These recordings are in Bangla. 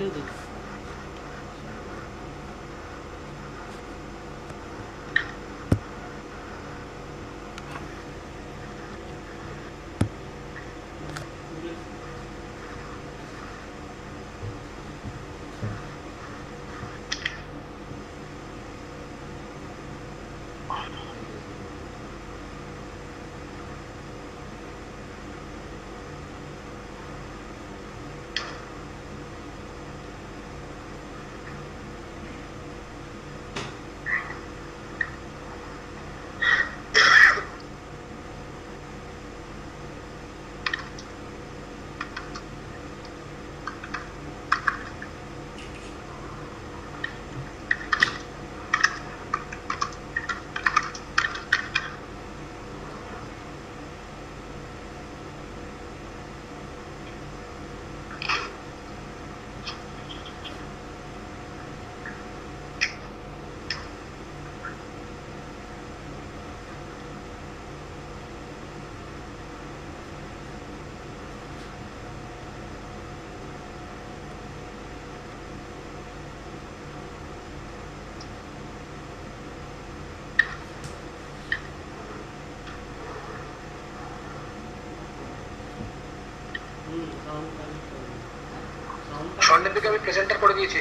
কেটেও দিই। সন্ধ্যের দিকে আমি প্রেজেন্টার করে দিয়েছি।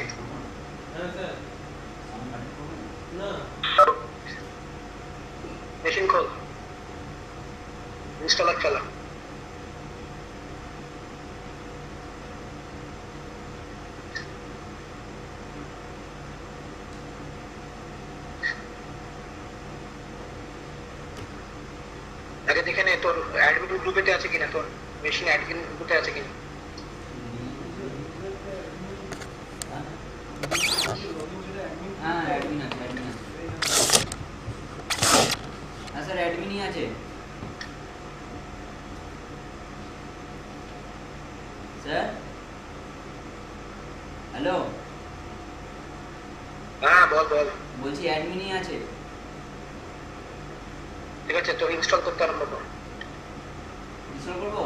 মেশিন খোল, ইনস্টলার চালা। আগে দেখে নে তোর অ্যাডমিন গ্রুপেতে আছে কিনা, তোর মেশিন অ্যাডমিন গ্রুপে আছে কিনা। হ্যাঁ অ্যাডমিন আছে, হ্যাঁ স্যার অ্যাডমিনই আছে স্যার। হ্যালো, হ্যাঁ বল বল। বলছি অ্যাডমিনই আছে। ঠিক আছে, তোর ইনস্টল করতে আরম্ভ কর। ইনস্টল করবো?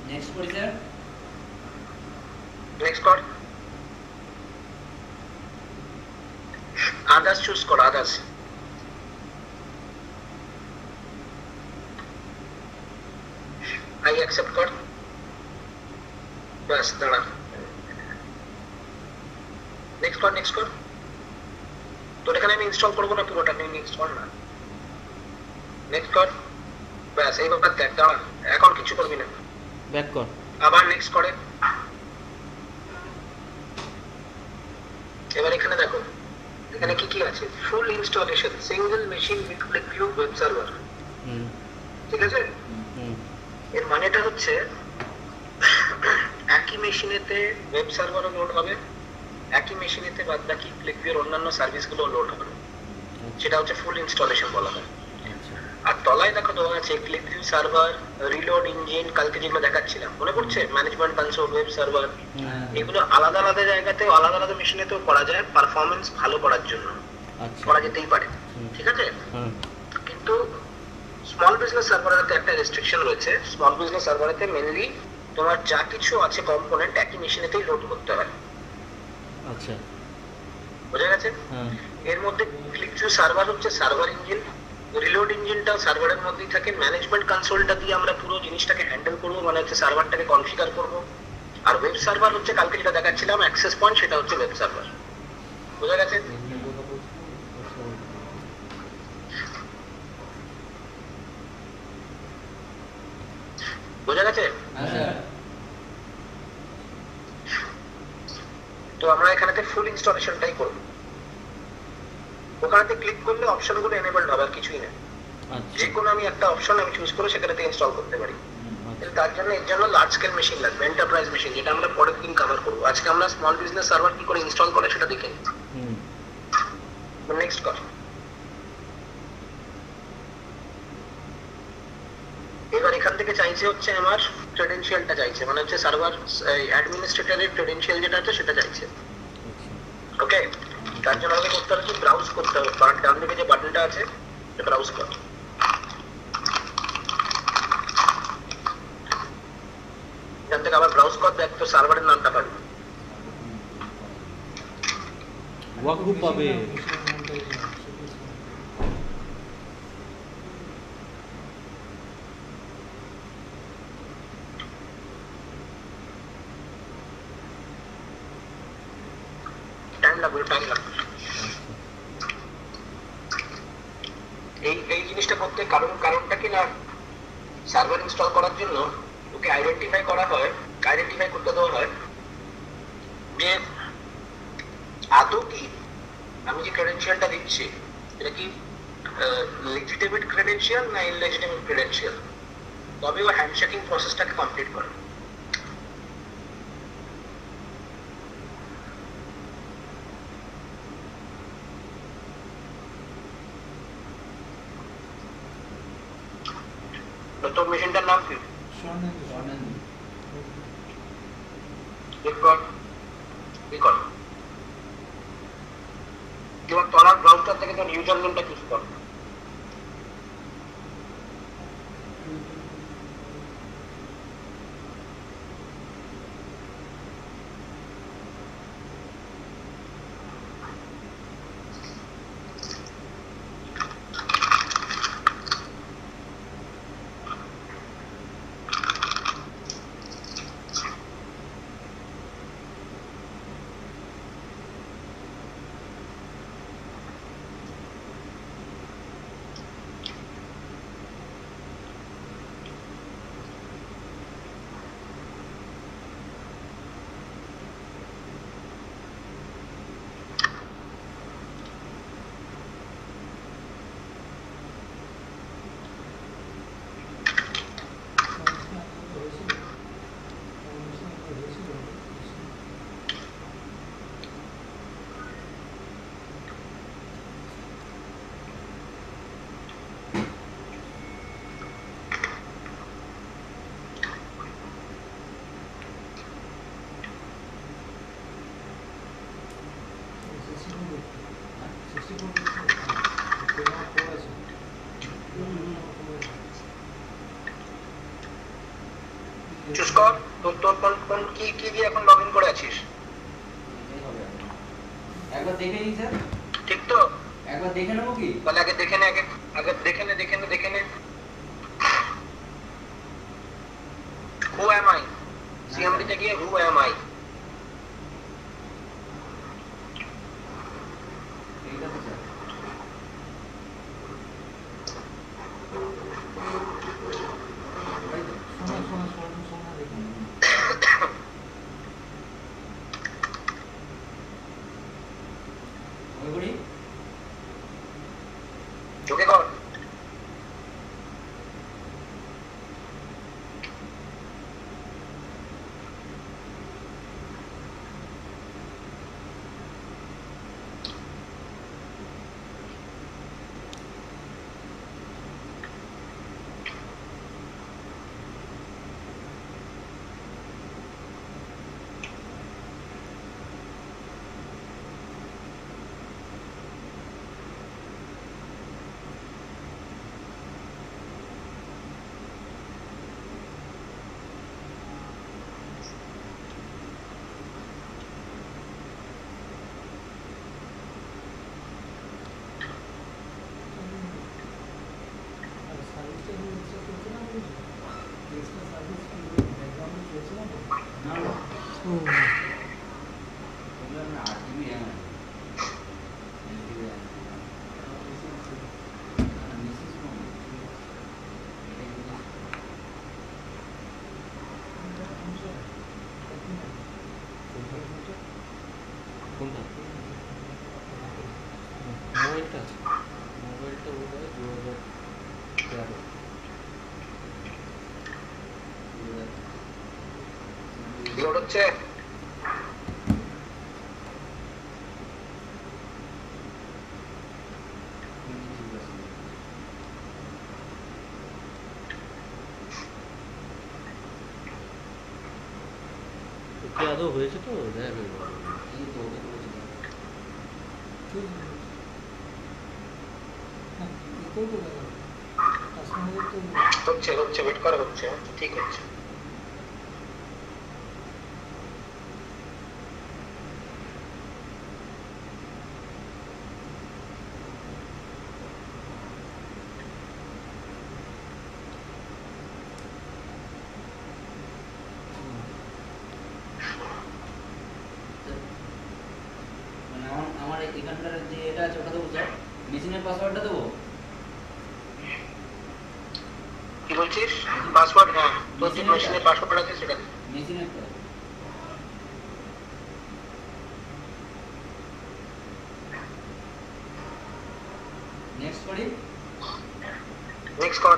নেক্সট করি স্যার। নেক্সট কর, আদার্স চুজ কর, আদার্স। আই অ্যাকসেপ্ট কর, ব্যাস দাঁড়া। নেক্সট কর, নেক্সট কর। তোর এখানে আমি ইনস্টল করবো না পুরোটা, আমি নেক্সট কর না। নেক্সট কর, ব্যাস এইবার দেখ, দাঁড়া, এখন কিছু করবি না, ব্যাক কর। আবার নেক্সট করে। এবার এখানে দেখো, এখানে কি কি আছে, full installation, single machine with QlikView web server. হুম ঠিক আছে, হুম এর মানেটা হচ্ছে একই মেশিনেতে ওয়েব সার্ভারও লোড হবে, একই মেশিনেতে বাদ বাকি ক্লিকভিউর অন্যান্য সার্ভিসগুলো লোড হবে, সেটা হচ্ছে ফুল ইনস্টলেশন বলা হয়। আচ্ছা আর তলায় দেখো দেওয়া আছে ক্লিকভিউ সার্ভার, রিলোড ইঞ্জিন, কালকে যেগুলো দেখাচ্ছিলাম মনে পড়ছে, ম্যানেজমেন্ট কনসোল, ওয়েব সার্ভার, এগুলো আলাদা আলাদা জায়গাতেও আলাদা আলাদা মেশিনেতেও করা যায় পারফরমেন্স ভালো করার জন্য, আচ্ছা করা যেতেই পারে। হুম। ঠিক আছে, হুম কিন্তু স্মল বিজনেস সার্ভারেতে একটা রেস্ট্রিকশন রয়েছে। স্মল বিজনেস সার্ভারেতে মেনলি তোমার যা কিছু আছে কম্পোনেন্ট একই মেশিনেতেই লোড করতে হয়। আচ্ছা বোঝা গেছে? হ্যাঁ এর মধ্যে ক্লিকভিউ সার্ভার হচ্ছে সার্ভার ইঞ্জিন, রিলোড ইঞ্জিনটা সার্ভারের মধ্যেই থাকে, ম্যানেজমেন্ট কনসোলটা দিয়ে আমরা পুরো জিনিসটাকে হ্যান্ডেল করবো, মানে হচ্ছে সার্ভারটাকে কনফিগার করবো। আর ওয়েব সার্ভার হচ্ছে কালকে যেটা দেখাচ্ছিলাম অ্যাক্সেস পয়েন্ট, সেটা হচ্ছে ওয়েব সার্ভার। বোঝা গেছে? বোঝা গেছে? হ্যাঁ স্যার। তো আমরা এখানেতে ফুল ইনস্টলেশনটাই করবো। ওখানেতে ক্লিক করলে অপশনগুলো এনেবলড হবে, আর কিছুই না। আচ্ছা যে কোনো আমি একটা অপশন আমি চুজ করে সেখানেতে ইনস্টল করতে পারি। কিন্তু তার জন্য এর জন্য লার্জ স্কেল মেশিন লাগবে, এন্টারপ্রাইজ মেশিন, যেটা আমরা পরের দিন কভার করবো। আজকে আমরা স্মল বিজনেস সার্ভার কি করে ইনস্টল করে সেটা দেখে নিই। হুম নেক্সট কর। এবার এখান থেকে চাইছে হচ্ছে আমার ক্রেডেনশিয়ালটা চাইছে, মানে হচ্ছে সার্ভার অ্যাডমিনিস্ট্রেটরের ক্রেডেনশিয়াল যেটা আছে সেটা চাইছে। আচ্ছা ওকে, তার জন্য আমাকে করতে হবে ব্রাউজ করতে হবে, ডান দিকে যে বাটনটা আছে ব্রাউজ কর। এখান থেকে আবার ব্রাউজ কর, দেখ তো সার্ভারের নামটা পাবি। ওয়াকু পাবে। টাইম লাগবে, টাইম লাগবে। এই জিনিসটা করতে কারণটা কি না, সার্ভার ইনস্টল করার জন্য ওকে আইডেন্টিফাই করতে দেওয়া হয় যে আদৌ কি আমি যে ক্রেডেনশিয়ালটা দিচ্ছি এটা কি লেজিটিমেট ক্রেডেনশিয়াল না ইনলেজিটিমেট ক্রেডেনশিয়াল, তবে ও হ্যান্ডশেকিং প্রসেসটাকে কমপ্লিট করে। তোর মেশিনটার নাম কি? এবার তলার ব্রাউজার থেকে তোর ইউজার নেমটা চুজ কর। চুজ কর তোর তোর কোন কোন কি কি দিয়ে এখন লগ ইন করে আছিস। এটাই হবে এখন। একবার দেখে নিই স্যার, ঠিক তো? একবার দেখে নেবো কি? তাহলে আগে দেখে নে, আগে আগে দেখে নে। হু অ্যাম আই, সিএমডি তে গিয়ে হু অ্যাম আই। এইটা তো স্যার। এটাই তো। সোনা দেখুন। ওই করি? ঢুকে কর। না না। ওগুলো না 8 GB RAM আছে। 8 GB RAM। না, মেসেজ কোন? এটা কি? কোনটা? মোবাইলটা মোবাইলটা বোধহয় 2013। লোড হচ্ছে। কি আদৌ হয়েছে তো দেখ একবার। এই তো ওকে বলেছি। হচ্ছে হচ্ছে ওয়েট করা হচ্ছে, ঠিক হচ্ছে। মানে আমার এখানকার যে এটা আছে ওটা দেবো স্যার, মেশিনের পাসওয়ার্ডটা দেবো। কি বলছিস? পাসওয়ার্ড? হ্যাঁ, তোর যে মেশিনের পাসওয়ার্ড আছে সেটা দে। মেশিনেরটা নেক্সট করি। নেক্সট কর।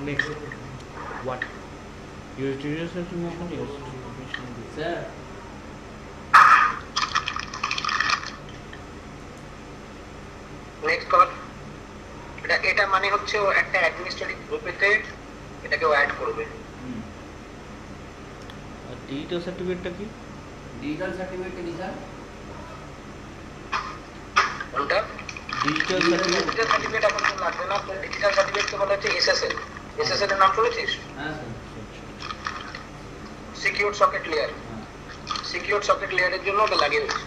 Next. What? Your students have to move on your situation. Sir next কর। এটা মানে হচ্ছে ও একটা অ্যাডমিনিস্ট্রেটিভ গ্রুপেতে এটাকে ও অ্যাড করবে। আর ডিজিটাল সার্টিফিকেটটা কি? ডিজিটাল সার্টিফিকেট কি স্যার? কোনটা? Digital certificate. ডিজিটাল সার্টিফিকেট এখন তো লাগবে না, তো ডিজিটাল সার্টিফিকেটকে বলা হচ্ছে এসএসএল। এসএসএল এর নাম শুনেছিস? হ্যাঁ স্যার। Secure socket layer. হ্যাঁ সিকিউর সকেট লেয়ারের জন্য ওটা লাগিয়ে দিচ্ছি।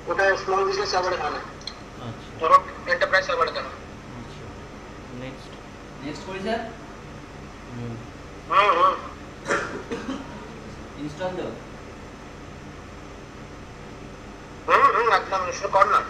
ওটা স্মল বিজনেস সার্ভারে হয় না, আচ্ছা ধরো এন্টারপ্রাইজ সার্ভারে দেয়। আচ্ছা নেক্সট। নেক্সট করি স্যার। হুম। ইনস্টল দাও। একদম শুরু কর না।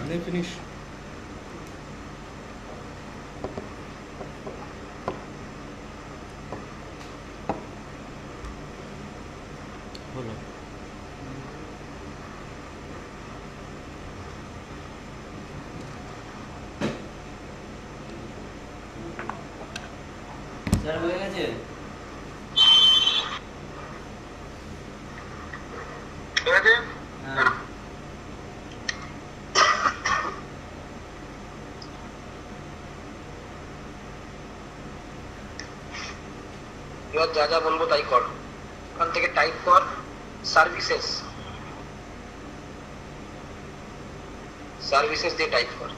नहीं फिनिश बोलो স্যার হয়ে গেছে ঠিক আছে? হ্যাঁ এবার যা যা বলবো তাই কর। ওখান থেকে টাইপ কর সার্ভিসেস, সার্ভিসেস দিয়ে টাইপ কর।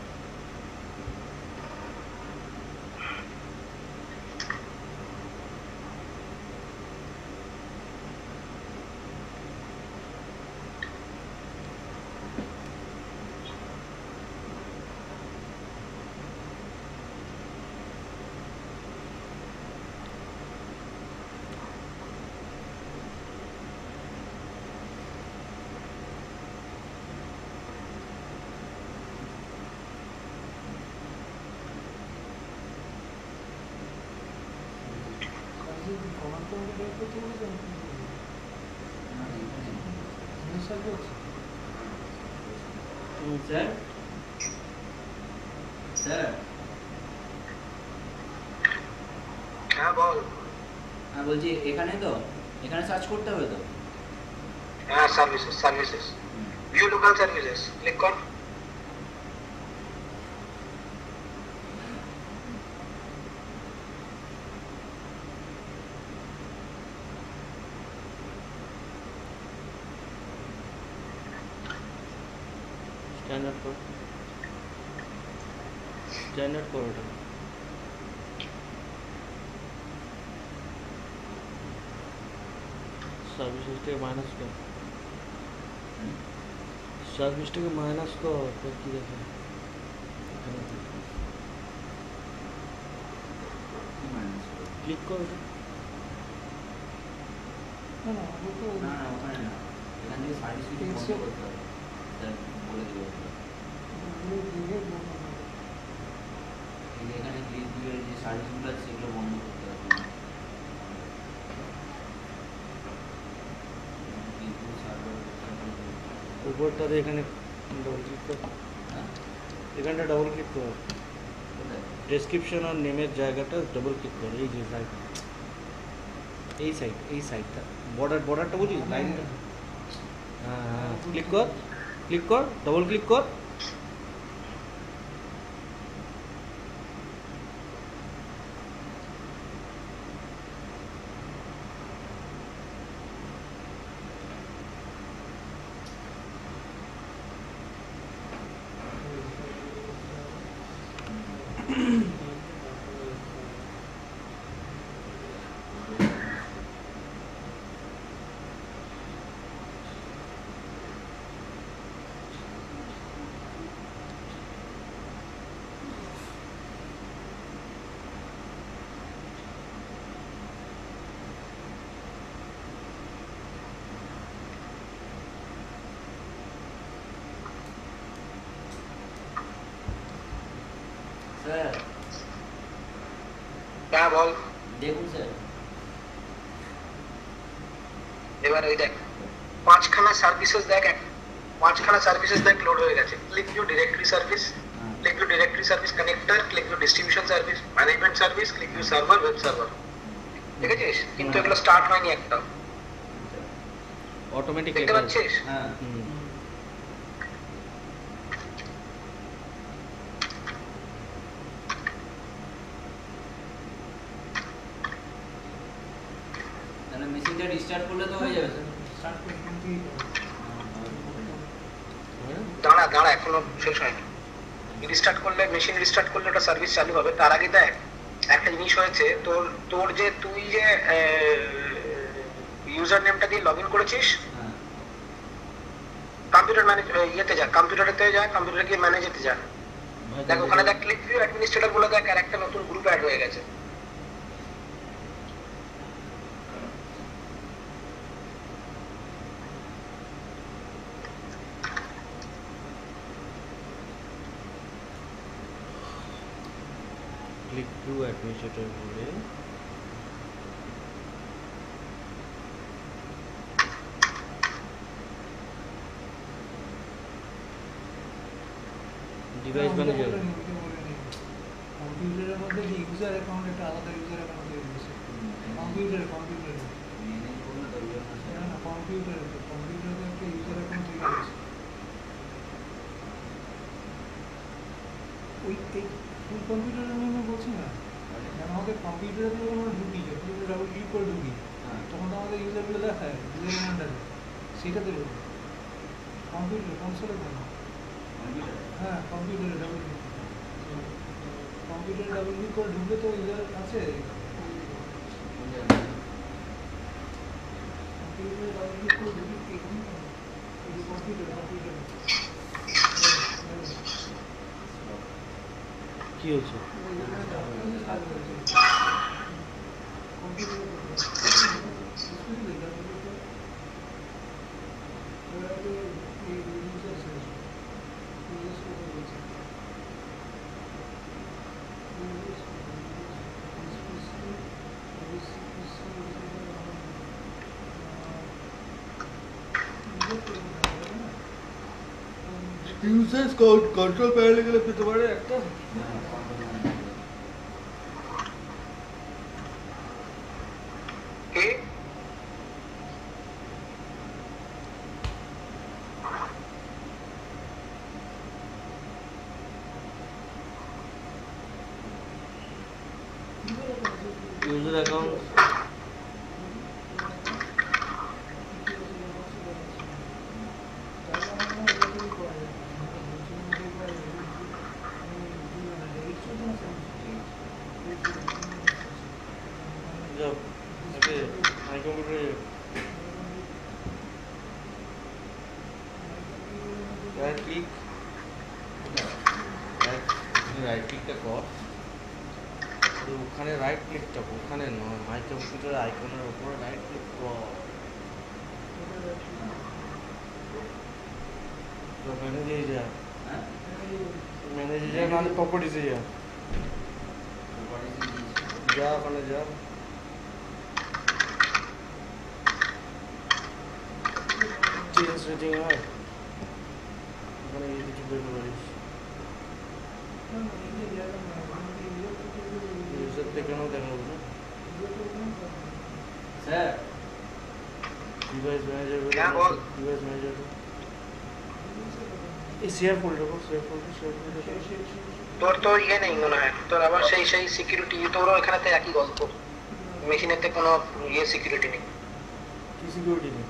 স্যার স্যার হ্যাঁ বল। হ্যাঁ বলছি এখানে তো এখানে সার্চ করতে হবে তো হ্যাঁ services, services view local services click কর। स्टैंडर्ड करो स्टैंडर्ड करो এটা সার্ভিসটাকে মাইনাস কর সার্ভিসটাকে মাইনাস কর তো কি দেখে ক্লিক কর না না ওখানে না এখান থেকে সার্ভিস কিছু বন্ধ করতে হবে স্যার বলে দেবো এখানে গ্রিড যে সার্ভিসগুলো আছে সেগুলো বন্ধ করতে হবে উপরটাতে এখানে ডবল ক্লিক কর এখানটা ডবল ক্লিক কর ডেসক্রিপশন আর নেমের জায়গাটা ডবল ক্লিক কর এই যে সাইড এই সাইডটা বর্ডারটা বুঝিস লাইনটা হ্যাঁ হ্যাঁ ক্লিক কর ডবল ক্লিক কর স্যার হ্যাঁ বল। দেখুন স্যার এবার ওই দেখ পাঁচখানা সার্ভিসেস দেখ, পাঁচখানা সার্ভিসেস দেখ লোড হয়ে গেছে। Click you directory service, click you directory service connector, click you distribution service, management service, click you server, web server. ঠিক আছে? কিন্তু এগুলো স্টার্ট হয়নি একটা। অটোমেটিক দেখতে পাচ্ছিস? হ্যাঁ তাহলে মেশিনটা রিস্টার্ট করলে তো হয়ে যাবে স্যার দাঁড়া দাঁড়া এখনো শেষ হয়নি। রিস্টার্ট করলে, মেশিন রিস্টার্ট করলে ওটা সার্ভিস চালু হবে। তার আগে দেখ একটা জিনিস হয়েছে, তোর যে তুই যে ইউজার নেমটা দিয়ে লগ ইন করেছিস, কম্পিউটার ম্যানেজ ইয়েতে যা, কম্পিউটারেতে যা, কম্পিউটারে গিয়ে ম্যানেজেতে যা। দেখ ওখানে দেখ ক্লিক ভিউ অ্যাডমিনিস্ট্রেটর বলে দেখ আর একটা নতুন গ্রুপ অ্যাড হয়ে গেছে। ক্লিক টু অ্যাডমিনিস্ট্রেটর বলে ডিভাইস ম্যানেজার। কম্পিউটারের মধ্যে ইউজার অ্যাকাউন্ট একটা আলাদা ইউজার অ্যাকাউন্ট তৈরি হয়েছে কম্পিউটারে মেনে করলে তো ইয়ে আছে। না কম্পিউটারে একটা ইউজার অ্যাকাউন্ট তৈরি হয়েছে ওই ফুল কম্পিউটারের জন্য বলছি না কারণ আমাদের কম্পিউটারে তো আমরা ঢুকি যখন ডাবল ক্লিক করে ঢুকি তখন তো আমাদের ইউজারগুলো দেখায় ইউজারের আন্ডারে সেটা তো কম্পিউটার কনসোলে কেন হ্যাঁ কম্পিউটারে ডাবল ক্লিক কম্পিউটারে ডাবল ক্লিক করে ঢুকলে তো ইউজার আছে কম্পিউটারে ডাবল ক্লিক করে ঢুকি কম্পিউটার কি হয়েছে? ইউজার্স কন্ট্রোল প্যানেলে গেলে পেতে পারে একটা কি ইউজার অ্যাকাউন্ট যাও ওকে মাই কম্পিউটারে রাইট ক্লিক রাইট ক্লিকটা কর তো ওখানে রাইট ক্লিকটা ওখানে নয় মাই কম্পিউটার আইকনের উপরে রাইট ক্লিক কর তো ম্যানেজে যা হ্যাঁ ম্যানেজে যা নাহলে প্রপার্টিসে যা যা ওখানে যা চেঞ্জ রেটিং হয় ওখানে গিয়ে কিছু পেতে পারিস ইউজার দেখানো দেখাবো না স্যার ডিভাইস ম্যানেজার হ্যাঁ, বল। ডিভাইস ম্যানেজার এই শেয়ার ফোল্ডার শেয়ার ফোল্ডার তোর তো ইয়ে নেই মনে হয় তোর আবার সেই সিকিউরিটি তোরও এখানেতে একই গল্প মেশিনেতে কোনো ইয়ে সিকিউরিটি নেই কি সিকিউরিটি নেই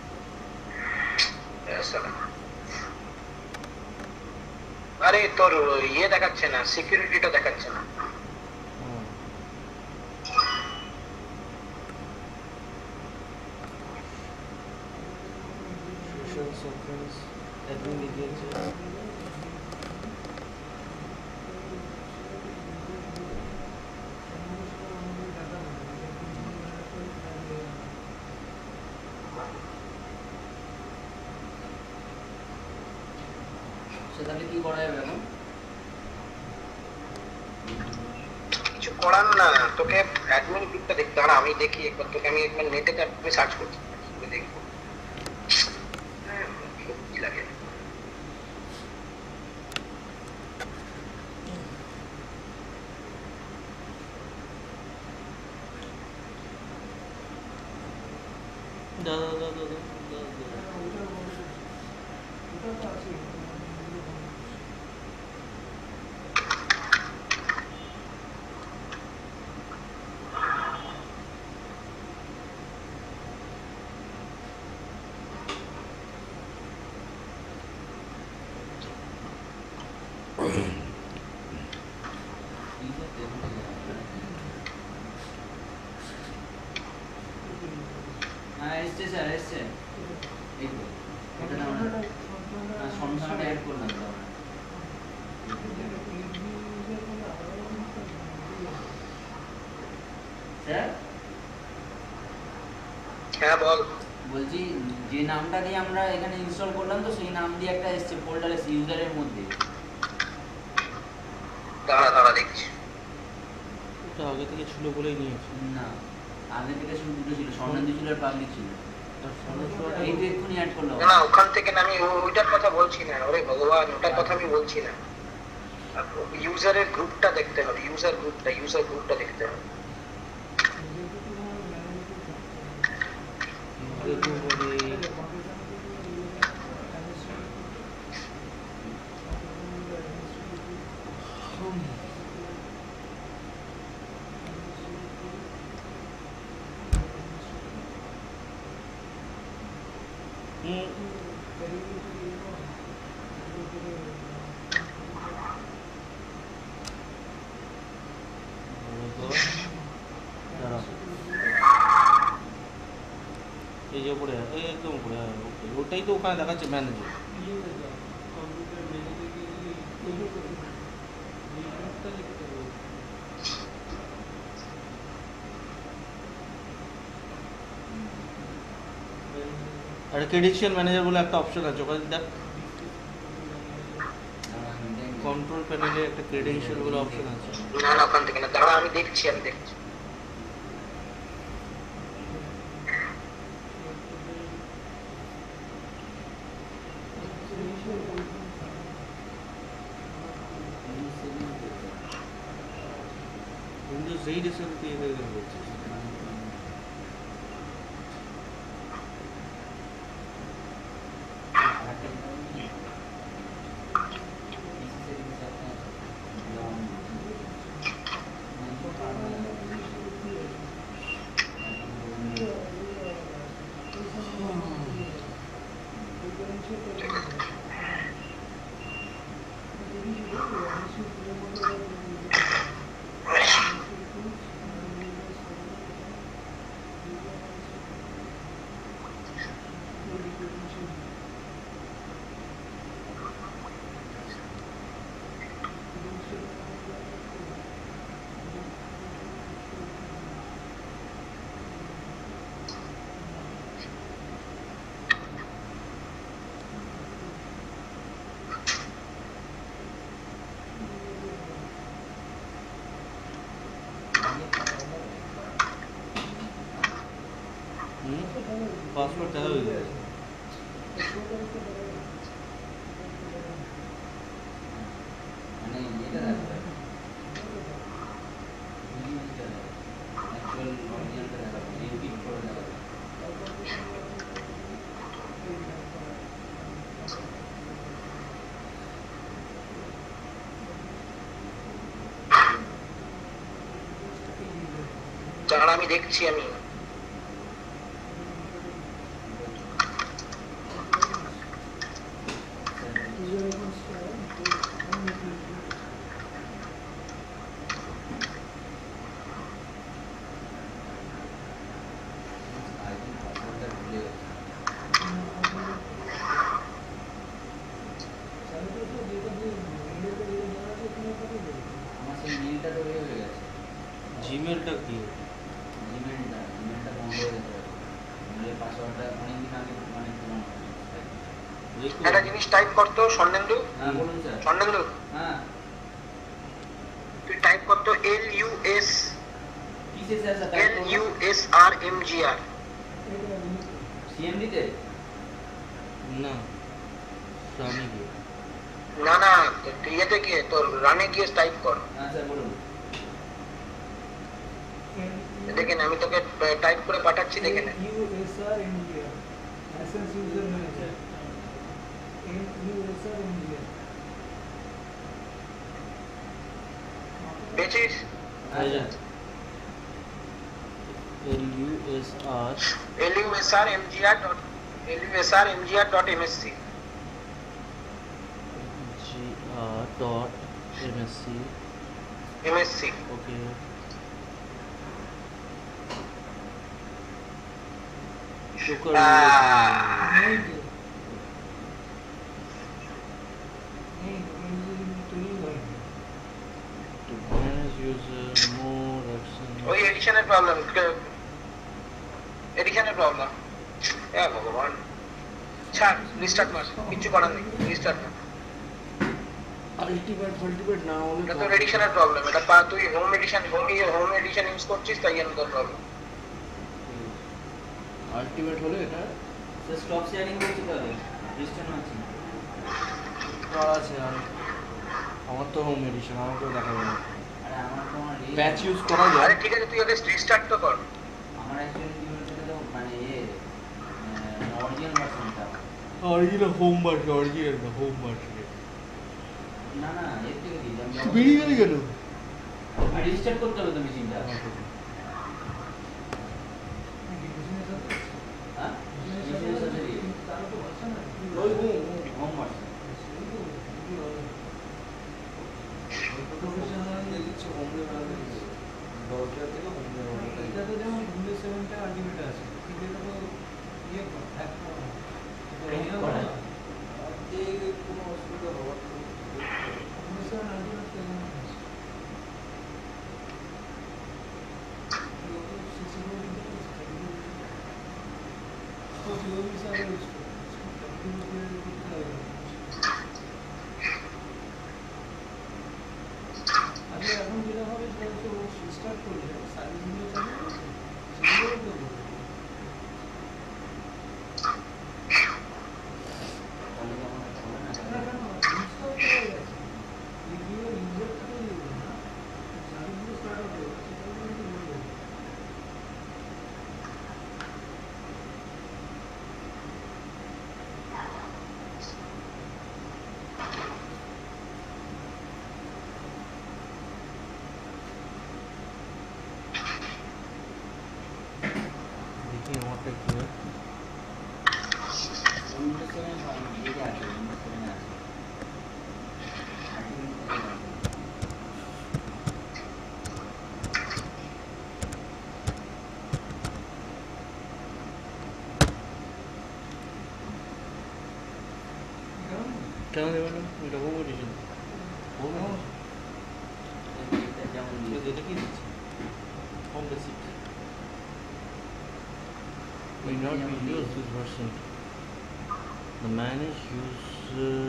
আরে তোর ইয়ে দেখাচ্ছে না সিকিউরিটিটা দেখাচ্ছে না সোশ্যাল সার্ভিস অ্যাডমিন লিখেছে তাহলে কি করা যাবে এখন? কিছু করার না তোকে অ্যাডমিন পিকটা দেখতে হবে আমি দেখি একবার তোকে আমি একবার নেটে আমি সার্চ করছি দেখবো কি লাগে দাদা হ্যাঁ এসছে স্যার এসছে এই তো এটা না আমরা সংখ্যাটা অ্যাড করলাম তো আমরা স্যার হ্যাঁ বল বলছি যে নামটা দিয়ে আমরা এখানে ইনস্টল করলাম তো সেই নাম দিয়ে একটা এসছে ফোল্ডারে ইউজারের মধ্যে দাঁড়া দেখছি এটা আগে থেকে ছিল বলেই নিয়েছি। না, আগে থেকে শুধু দুটো ছিল, স্বর্ণেন্দু ছিল আর পাবলিক ছিল। আর সমস্যাটা এই তো এক্ষুনি অ্যাড করলো। না ওখান থেকে না, আমি ওইটার কথা বলছি না, ওরে ভগবান ওটার কথা আমি বলছি না। ইউজারের গ্রুপটা দেখতে হবে, ইউজার গ্রুপটা দেখতে হবে। এই যে উপরে একদম উপরে, ওকে ওটাই তো ওখানে দেখাচ্ছে ম্যানেজার। আর ক্রেডেনশিয়াল ম্যানেজার বলে একটা অপশন আছে, ওখানে দেখ কন্ট্রোল প্যানেলে একটা ক্রেডেনশিয়াল বলে অপশন আছে। না না ওখান থেকে না, দাঁড়া আমি দেখছি। উইন্ডোজ 8 এর সাথে দিয়ে দেবেন বলছিস। পাসওয়ার্ড দেখা হয়ে গেছে। মানে এটা রাখবে, অ্যাকচুয়াল অরিজিনালটা দেখাবে, এই পিক করে দেখাবে। দাঁড়া আমি দেখছি। আমার সেই মেলটা তো হয়ে গেছে। জিমেলটা কি? জিমেলটা বন্ধ হয়ে গেছে। মেলের পাসওয়ার্ডটা অনেকদিন আগে মানে পুরনো। একটা জিনিস টাইপ করতো স্বর্ণেন্দু। হ্যাঁ বলুন স্যার। স্বর্ণেন্দু হ্যাঁ তুই টাইপ করতো LUS কিসে স্যার টাইপ করব? LUSRMGR। সিএমডি তে? না, সামনে গিয়ে। না না তুই ইয়েতে গিয়ে তোর রানে গিয়ে টাইপ কর। হ্যাঁ স্যার বলুন। দেখেন আমি তোকে টাইপ করে পাঠাচ্ছি, দেখে নে। USRMGR licence user manager USRMGR পেয়েছিস? হ্যাঁ sir. LUSRMGR.MSC MSC. Okay. Local to manage user more action. ওই এডিশনের প্রবলেম। হ্যাঁ ভগবান, ছাড়, রিস্টার্ট মার, কিছু করার নেই, রিস্টার্ট মার। আলটিমেট না হলে এটা তো এডিশনের প্রবলেম, এটা তুই হোম এডিশন ইউজ করছিস তাই জন্য তোর প্রবলেম। আলটিমেট হলে এটা স্টপ শেয়ারিং করতে পারে, ডিস্টেন্স আছে করা আছে। আর আমার তো হোম এডিশন, আমাকেও দেখাবে না। আরে আমার তো প্যাচ ইউজ করা যায়। আরে ঠিক আছে, তুই আগে রিস্টার্ট তো কর। আমার অ্যাকচুয়ালি কি হয়েছে তো মানে অরিজিনাল ভার্সনটা, অরিজিনাল হোম ভার্সন, অরিজিনাল না হোম ভার্সন। না না এর থেকে দিই আমি বেরিয়ে গেলে গেল। রেজিস্টার করতে হবে তো মেশিনটা। হ্যাঁ মেশিনের সাথে ওই হোম হোম ভার্সন এটা তো যেমন উইন্ডোজ 7 টা আলটিমেট আছে, কিন্তু এটা তো ইয়ে হ্যাক করা হয়। Hack করা হয়। কোনো অসুবিধা হওয়ার উইন্ডোজ 7 আলটিমেট তো যেমন আছে। আচ্ছা এখন যেটা হবে সেটা হচ্ছে ও স্টার্ট করলে সার্ভিসগুলো চালু করবে, সেগুলোও তো করবে। তাহলে যখন হবে না না কেন ইনস্টল করা গেছে, রিভিউ ইউজার থেকে দিবে না, সার্ভিসগুলো স্টার্ট হবে সেটাও কিন্তু বলবে। দেখি আমারটা কি হয়। উইন্ডোজ 7 এটা আছে, উইন্ডোজ 7 আছে কারণ কেন দেবে না? এটা হোম এডিশন। হোম এটা যেমন এটা কি দিচ্ছে? Home basic. May not be used this version. The manage user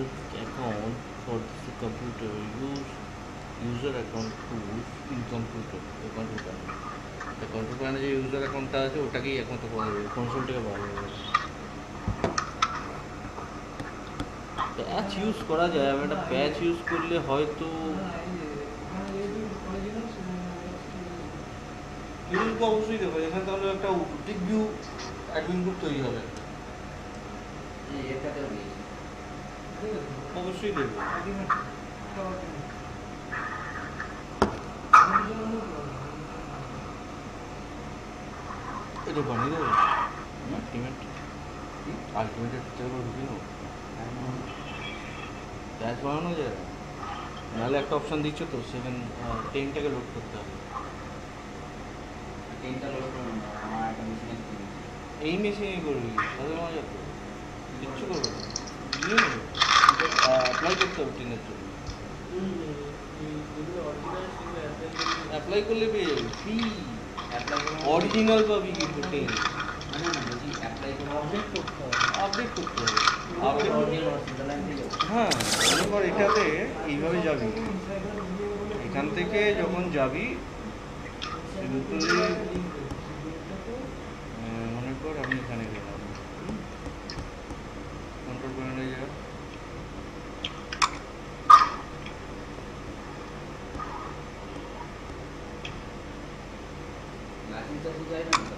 account for this computer. Use user account tools in computer. The control panel. The control panel যে user accountটা আছে ওটাকেই একমাত্র পাওয়া যাবে, কনসোল থেকে পাওয়া যাবে। প্যাচ ইউজ করা যায়, আমি একটা প্যাচ ইউজ করলে হয়তো লিঙ্ক অবশ্যই দেবো এখানে, তাহলে একটা ডিগ ভিউ অ্যাডমিন গ্রুপ তৈরি হবে। এটাতেও দিয়েছি। অবশ্যই দেবো। এটা বানিয়ে দেবো আলটিমেট, আলটিমেটের ভিতরে ঢুকিয়ে নেবো। প্যাচ বানানো যায়, নাহলে একটা অপশান দিচ্ছ তো সেখানে 10টাকে লোড করতে হবে। তিনটা লোড করুন, আমার একটা মেশিনে কিনেছি। এই মেশিনেই করবি তাহলে মজা তো কিচ্ছু করবে না, নিয়ে নেবে। অ্যাপ্লাই করতে হবে 10-এর জন্য, অ্যাপ্লাই করলে পেয়ে যাবি ফ্রি। অ্যাপ্লাই করুন অরিজিনাল পাবি কিন্তু 10 মানে না বলছি অ্যাপ্লাই করুন আপডেট করতে হবে, আপডেট করতে হবে। Update update original hospital line থেকে হ্যাঁ, এবার এটাতে এইভাবে যাবি, এখান থেকে যখন যাবি সিম্পলি মনে কর আমি এখানে গেলাম, কন্ট্রোল প্যানেলে যা, লাইসেন্স আছে যাই না তো।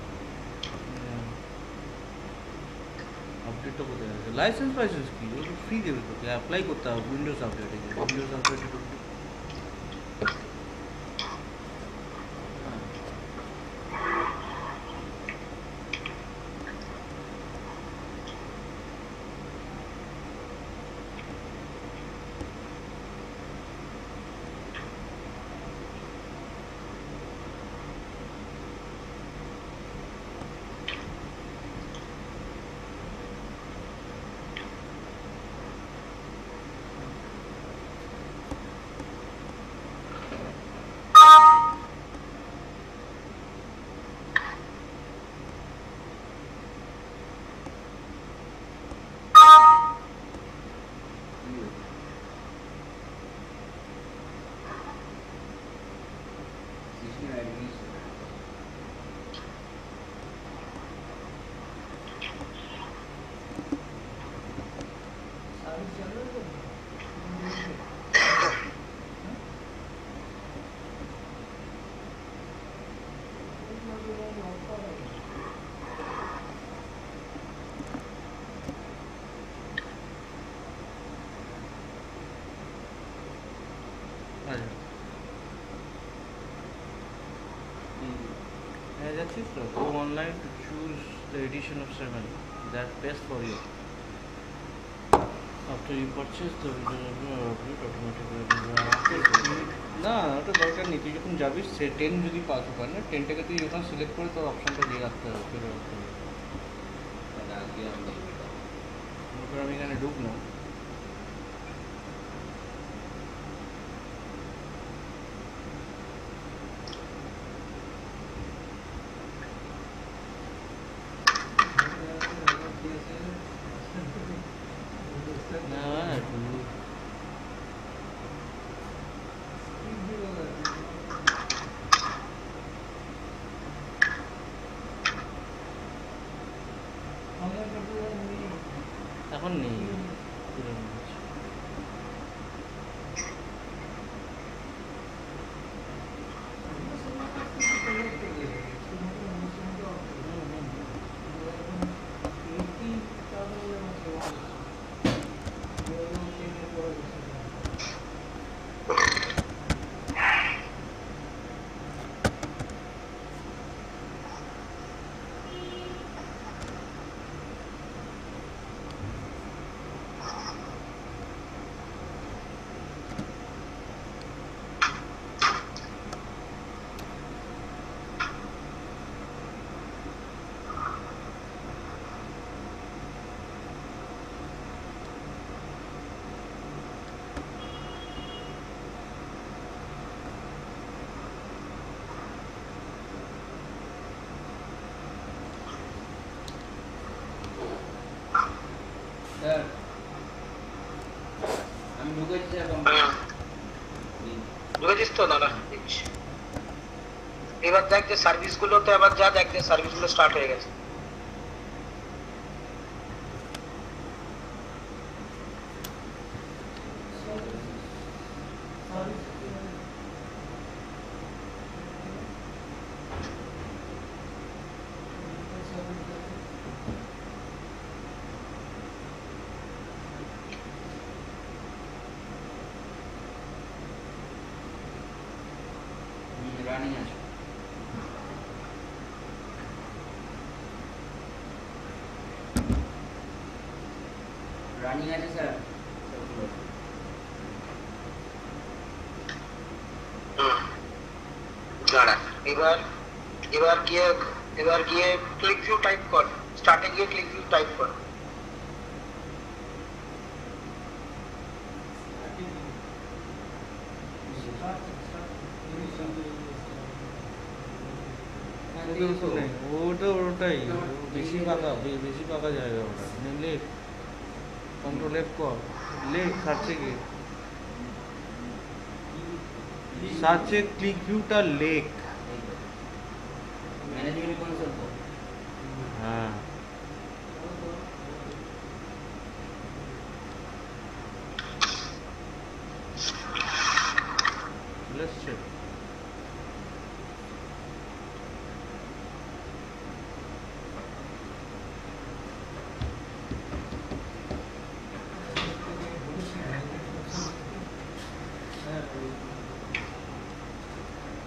আপডেটটা কোথায় আছে? লাইসেন্স ফাইসেন্স কি ও তো ফ্রি দেবে তোকে, অ্যাপ্লাই করতে হবে উইন্ডোজ আপডেটে, উইন্ডোজ আপডেটে পাচ্ছিস তো, go online to choose the edition of 7 that best for you. After you purchase the video update automatically না ওটা দরকার নেই, তুই যখন যাবি সে 10 যদি পাস হয় না 10টাকে তুই যখন সিলেক্ট করে তোর অপশানটা দিয়ে রাখতে হবে, ফিরে রাখতে হবে। তাহলে আজকে আমি দেখবো এটা। মনে কর আমি এখানে ঢুকলাম, না এখন নেই, তুলে নিয়েছি। স্যার আমি ঢুকেছি স্যার বুঝেছিস তো? দাদা দিচ্ছি। এবার দেখ যে সার্ভিসগুলোতে আবার যা, দেখ যে সার্ভিসগুলো স্টার্ট হয়ে গেছে। রানিং আছে। রানিং আছে স্যার সবগুলো। দাঁড়া, এবার এবার গিয়ে ক্লিক ভিউ টাইপ কর, স্টার্টে গিয়ে ক্লিক ভিউ টাইপ কর। ওটাই বেশি পাকা জায়গা ওটা। লেখ কন্ট্রোল এফ কর, লেখ সার্চে গিয়ে, সার্চে ক্লিক ভিউটা লেখ। ম্যানেজমেন্ট কনসোল তো। হ্যাঁ let's check.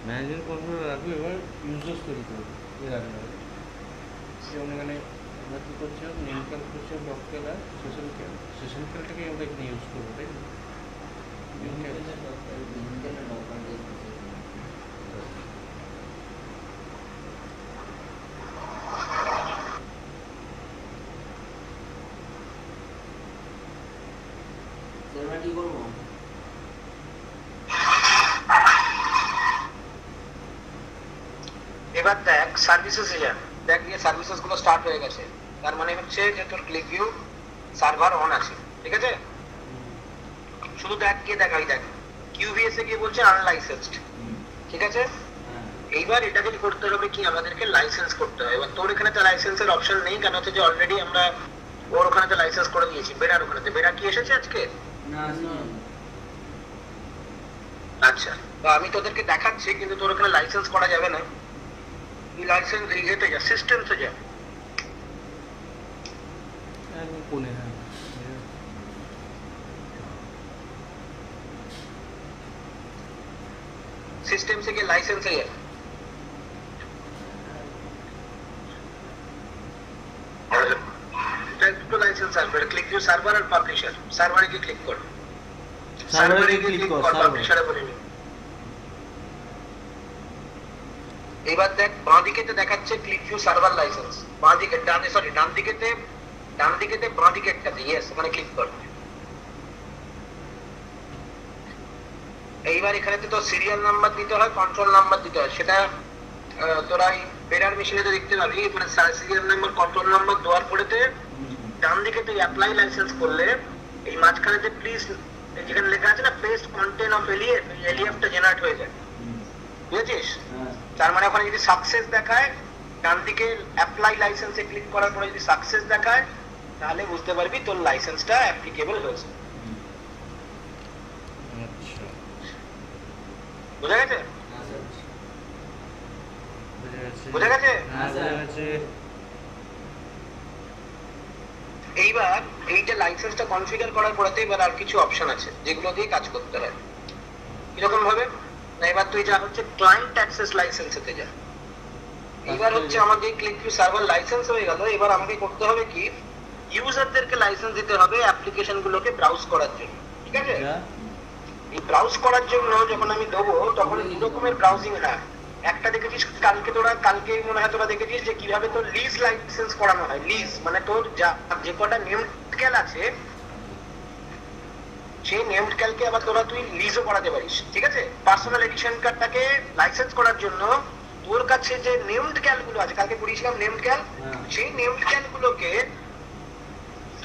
ম্যানেজমেন্ট কন্ট্রোল রাখবে, এবার ইউজার্স তৈরি করবে এর আগে। যেমন এখানে আমরা কী করছি, নেম কেয়ার করছি, ব্লক কেয়ার আর সেশন কেয়ারটাকে আমরা এখানে ইউজ করবো, তাই না? কি করবো? এবার দেখ সার্ভিসেসে যা, দেখ যে সার্ভিসেস গুলো স্টার্ট হয়ে গেছে, তার মানে হচ্ছে যে তোর ক্লিক ভিউ সার্ভার অন আছে, ঠিক আছে? শুধু দেখ গিয়ে দেখাই, দেখ কিউভিএস এ গিয়ে বলছে আনলাইসেন্সড, ঠিক আছে? এইবার এটা যদি করতে হবে কি, আমাদেরকে লাইসেন্স করতে হবে। এবার তোর এখানে তো লাইসেন্সের অপশন নেই, কেন হচ্ছে যে অলরেডি আমরা ওর ওখানে তো লাইসেন্স করে দিয়েছি। বেড়ার ওখানে বেড়া কি এসেছে আজকে? না আচ্ছা, তো আমি তোদেরকে দেখাচ্ছি, কিন্তু তোর ওখানে লাইসেন্স করা যাবে না। তুই লাইসেন্স ইয়েতে যা, সিস্টেমসে যা। কোনে? হ্যাঁ সিস্টেম থেকে লাইসেন্সে যা। লাইসেন্স আসবে, ক্লিক ভিউ সার্ভার আর পাবলিশার। সার্ভারে গিয়ে ক্লিক কর, সার্ভারে ক্লিক কর, সার্ভার। পাবলিশারে বলিনি। এবার দেখ বাঁ দিকেতে দেখাচ্ছে ক্লিক ভিউ সার্ভার লাইসেন্স, বাঁ দিকে ডান দিকেতে বাঁ দিকেরটাতে, ইয়েস ওখানে ক্লিক কর। এইবার এখানেতে তো সিরিয়াল নাম্বার দিতে হয়, কন্ট্রোল নাম্বার দিতে হয়, সেটা তোরা এই বেরার মেশিনে তো দেখতে পাবি। মানে সিরিয়াল নাম্বার কন্ট্রোল নাম্বার দেওয়ার পরেতে ডান দিকে তুই অ্যাপ্লাই লাইসেন্স করলে এই মাঝখানেতে প্লিজ যেখানে লেখা আছে না পেস্ট কন্টেন্ট অফ এলিএফ, এই এলিএফটা জেনারেট হয়ে যায়, বুঝেছিস? তার মানে ওখানে যদি সাকসেস দেখায়, ডান দিকে অ্যাপ্লাই লাইসেন্সে ক্লিক করার পরে যদি সাকসেস দেখায়, তাহলে বুঝতে পারবি তোর লাইসেন্সটা অ্যাপ্লিকেবল হয়েছে। আচ্ছা, বুঝা গেছে? বুঝা গেছে? বুঝা গেছে? হ্যাঁ, বুঝা গেছে। এইবার এইটা লাইসেন্সটা কনফিগার করার পরেতে এবার আর কিছু অপশন আছে যেগুলো দিয়ে কাজ করতে হয়। কিরকম ভাবে না, এবার তুই যা হচ্ছে ক্লায়েন্ট অ্যাক্সেস লাইসেন্সেতে যা। এবার হচ্ছে আমাদের ক্লিক ভিউ সার্ভার লাইসেন্স হয়ে গেল। এবার আমাকে করতে হবে কি, ইউজারদেরকে লাইসেন্স দিতে হবে অ্যাপ্লিকেশন গুলোকে ব্রাউজ করার জন্য, ঠিক আছে? এই ব্রাউজ করার জন্য যখন আমি দেবো তখন দু রকমের ব্রাউজিং হয়। একটা দেখেছিস কালকে মনে হয় তোরা দেখেছিস যে কিভাবে তোর লিজ লাইসেন্স করানো হয়। লিজ মানে তোর যে কটা নেমড ক্যাল আছে সেই নেমড ক্যালকে আবার তুই লিজও করাতে পারিস, ঠিক আছে? পার্সোনাল এডিশন কার্ডটাকে লাইসেন্স করার জন্য তোর কাছে যে নেমড ক্যাল গুলো আছে, কালকে পড়িয়েছিলাম নেমড ক্যাল, সেই নেমড ক্যাল গুলোকে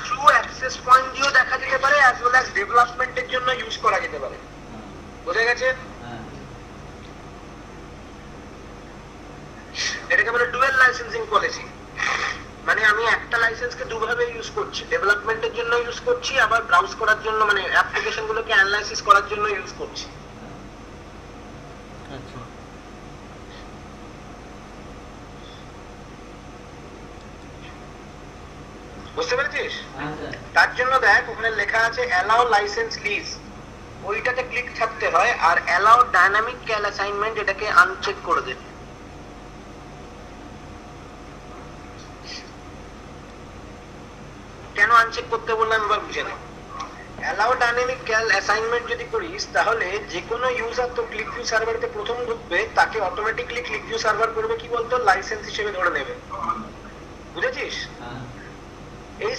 থ্রু অ্যাক্সেস পয়েন্ট দিয়েও দেখা যেতে পারে, অ্যাজ ওয়েল অ্যাজ ডেভেলপমেন্টের জন্য ইউজ করা যেতে পারে। বোঝা গেছে? এটাকে বলে ডুয়াল লাইসেন্সিং পলিসি। মানে আমি একটা লাইসেন্সকে দুভাবে ইউজ করছি, ডেভেলপমেন্টের জন্য ইউজ করছি, আবার ব্রাউজ করার জন্য মানে অ্যাপ্লিকেশন গুলোকে অ্যানালাইসিস করার জন্য ইউজ করছি। আচ্ছা, বুঝতে পেরেছিস? তার জন্য দেখ ওখানে লেখা আছে অ্যালাউ লাইসেন্স লিজ, ওইটাতে ক্লিক থাকতে হয়। আর অ্যালাউ ডাইনামিক ক্যাল অ্যাসাইনমেন্ট এটাকে আনচেক করে দে। কেন আনচেক করতে বললাম এবার বুঝে নে। অ্যালাউ ডাইনামিক ক্যাল অ্যাসাইনমেন্ট যদি করিস তাহলে যে কোনো ইউজার তো ক্লিক ভিউ সার্ভারেতে প্রথম ঢুকবে, তাকে অটোমেটিক্যালি ক্লিক ভিউ সার্ভার করবে কি বলতো, লাইসেন্স হিসেবে ধরে নেবে। বুঝেছিস? এই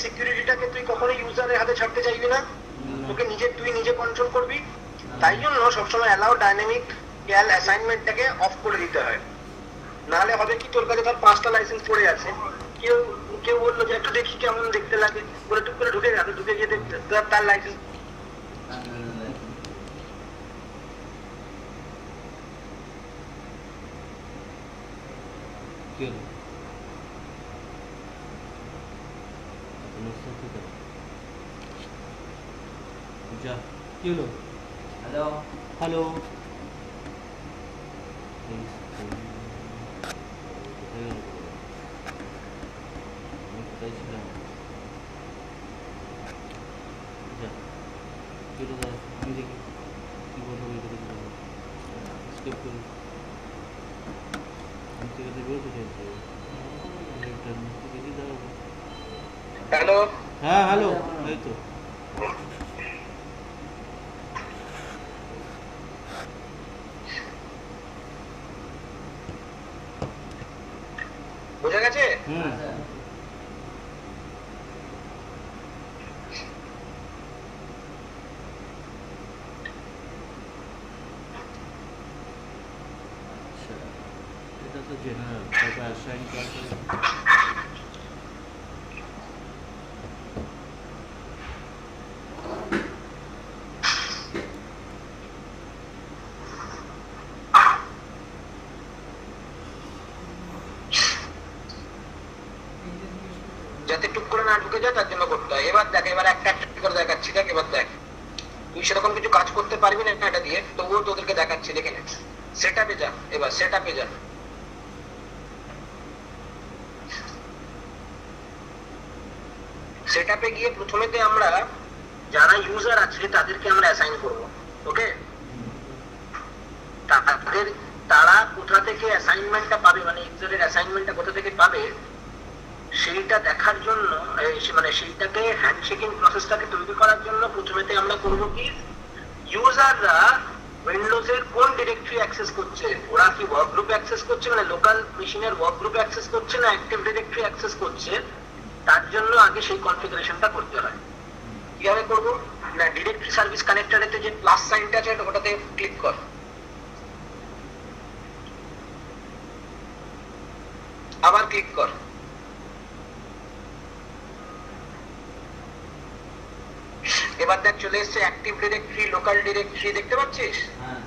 সিকিউরিটিটাকে তুই কখনো ইউজারের হাতে ছাড়তে চাইবি না, তুই নিজে কন্ট্রোল করবি। তাই জন্য সবসময় অ্যালাউ ডাইনামিক ক্যাল অ্যাসাইনমেন্টটাকে অফ করে দিতে হয়। নাহলে হবে কি, তোর কাছে ধর 5টা লাইসেন্স পড়ে আছে, কেউ বললো যে একটু দেখি কেমন দেখতে লাগে বলে টুক করে ঢুকে গেল, ঢুকে গিয়ে তার লাইসেন্স কি হলো? যা, কি হলো? হ্যালো, হ্যালো, কোথায় ছিলাম? যা, কি হলো দাদা? আমি দেখি কি বলবো, স্কিপ করি। আমি থেকে বেরোতে চাইছি, দেখি দাঁড়াবো। হ্যালো। হ্যাঁ, হ্যালো, এই তো। বোঝা গেছে? এটা তো জেনারেল, তারপর অ্যাসাইন ক্লাসে যাতে টুক করে না ঢুকে যায় তার জন্য করতে হয়। এবার দেখ, এবার একটা করে দেখাচ্ছি, দেখ এবার দেখ। তুই সেরকম কিছু কাজ করতে পারবি না এটা দিয়ে, তবুও তোদেরকে দেখাচ্ছি, দেখে নে। সেটআপে যা, এবার সেটআপে যা। সেটআপে গিয়ে প্রথমেতে আমরা যারা ইউজার আছে তাদেরকে আমরা অ্যাসাইন করব, ওকে? তারা কোথা থেকে অ্যাসাইনমেন্টটা পাবে, মানে ইউজারের অ্যাসাইনমেন্টটা কোথা থেকে পাবে সেইটা দেখার জন্য মানে সেইটাকে হ্যান্ডশেকিং প্রসেসটাকে তৈরি করার জন্য প্রথমেতে আমরা করব কি, ইউজাররা উইন্ডোজের কোন ডিরেক্টরি অ্যাক্সেস করছে, ওরা কি ওয়ার্ক গ্রুপ অ্যাক্সেস করছে, মানে লোকাল মেশিনের ওয়ার্ক গ্রুপ অ্যাক্সেস করছে না অ্যাক্টিভ ডিরেক্টরি অ্যাক্সেস করছে, তার জন্য আগে সেই কনফিগারেশনটা করতে হয়। কিভাবে করবো না, ডিরেক্টরি সার্ভিস কানেক্টরেতে যে প্লাস সাইনটা আছে ওটাতে ক্লিক কর, আবার ক্লিক কর, এবার দেখ চলে এসছে অ্যাক্টিভ ডিরেক্টরি, লোকাল ডিরেক্টরি, দেখতে পাচ্ছিস? হ্যাঁ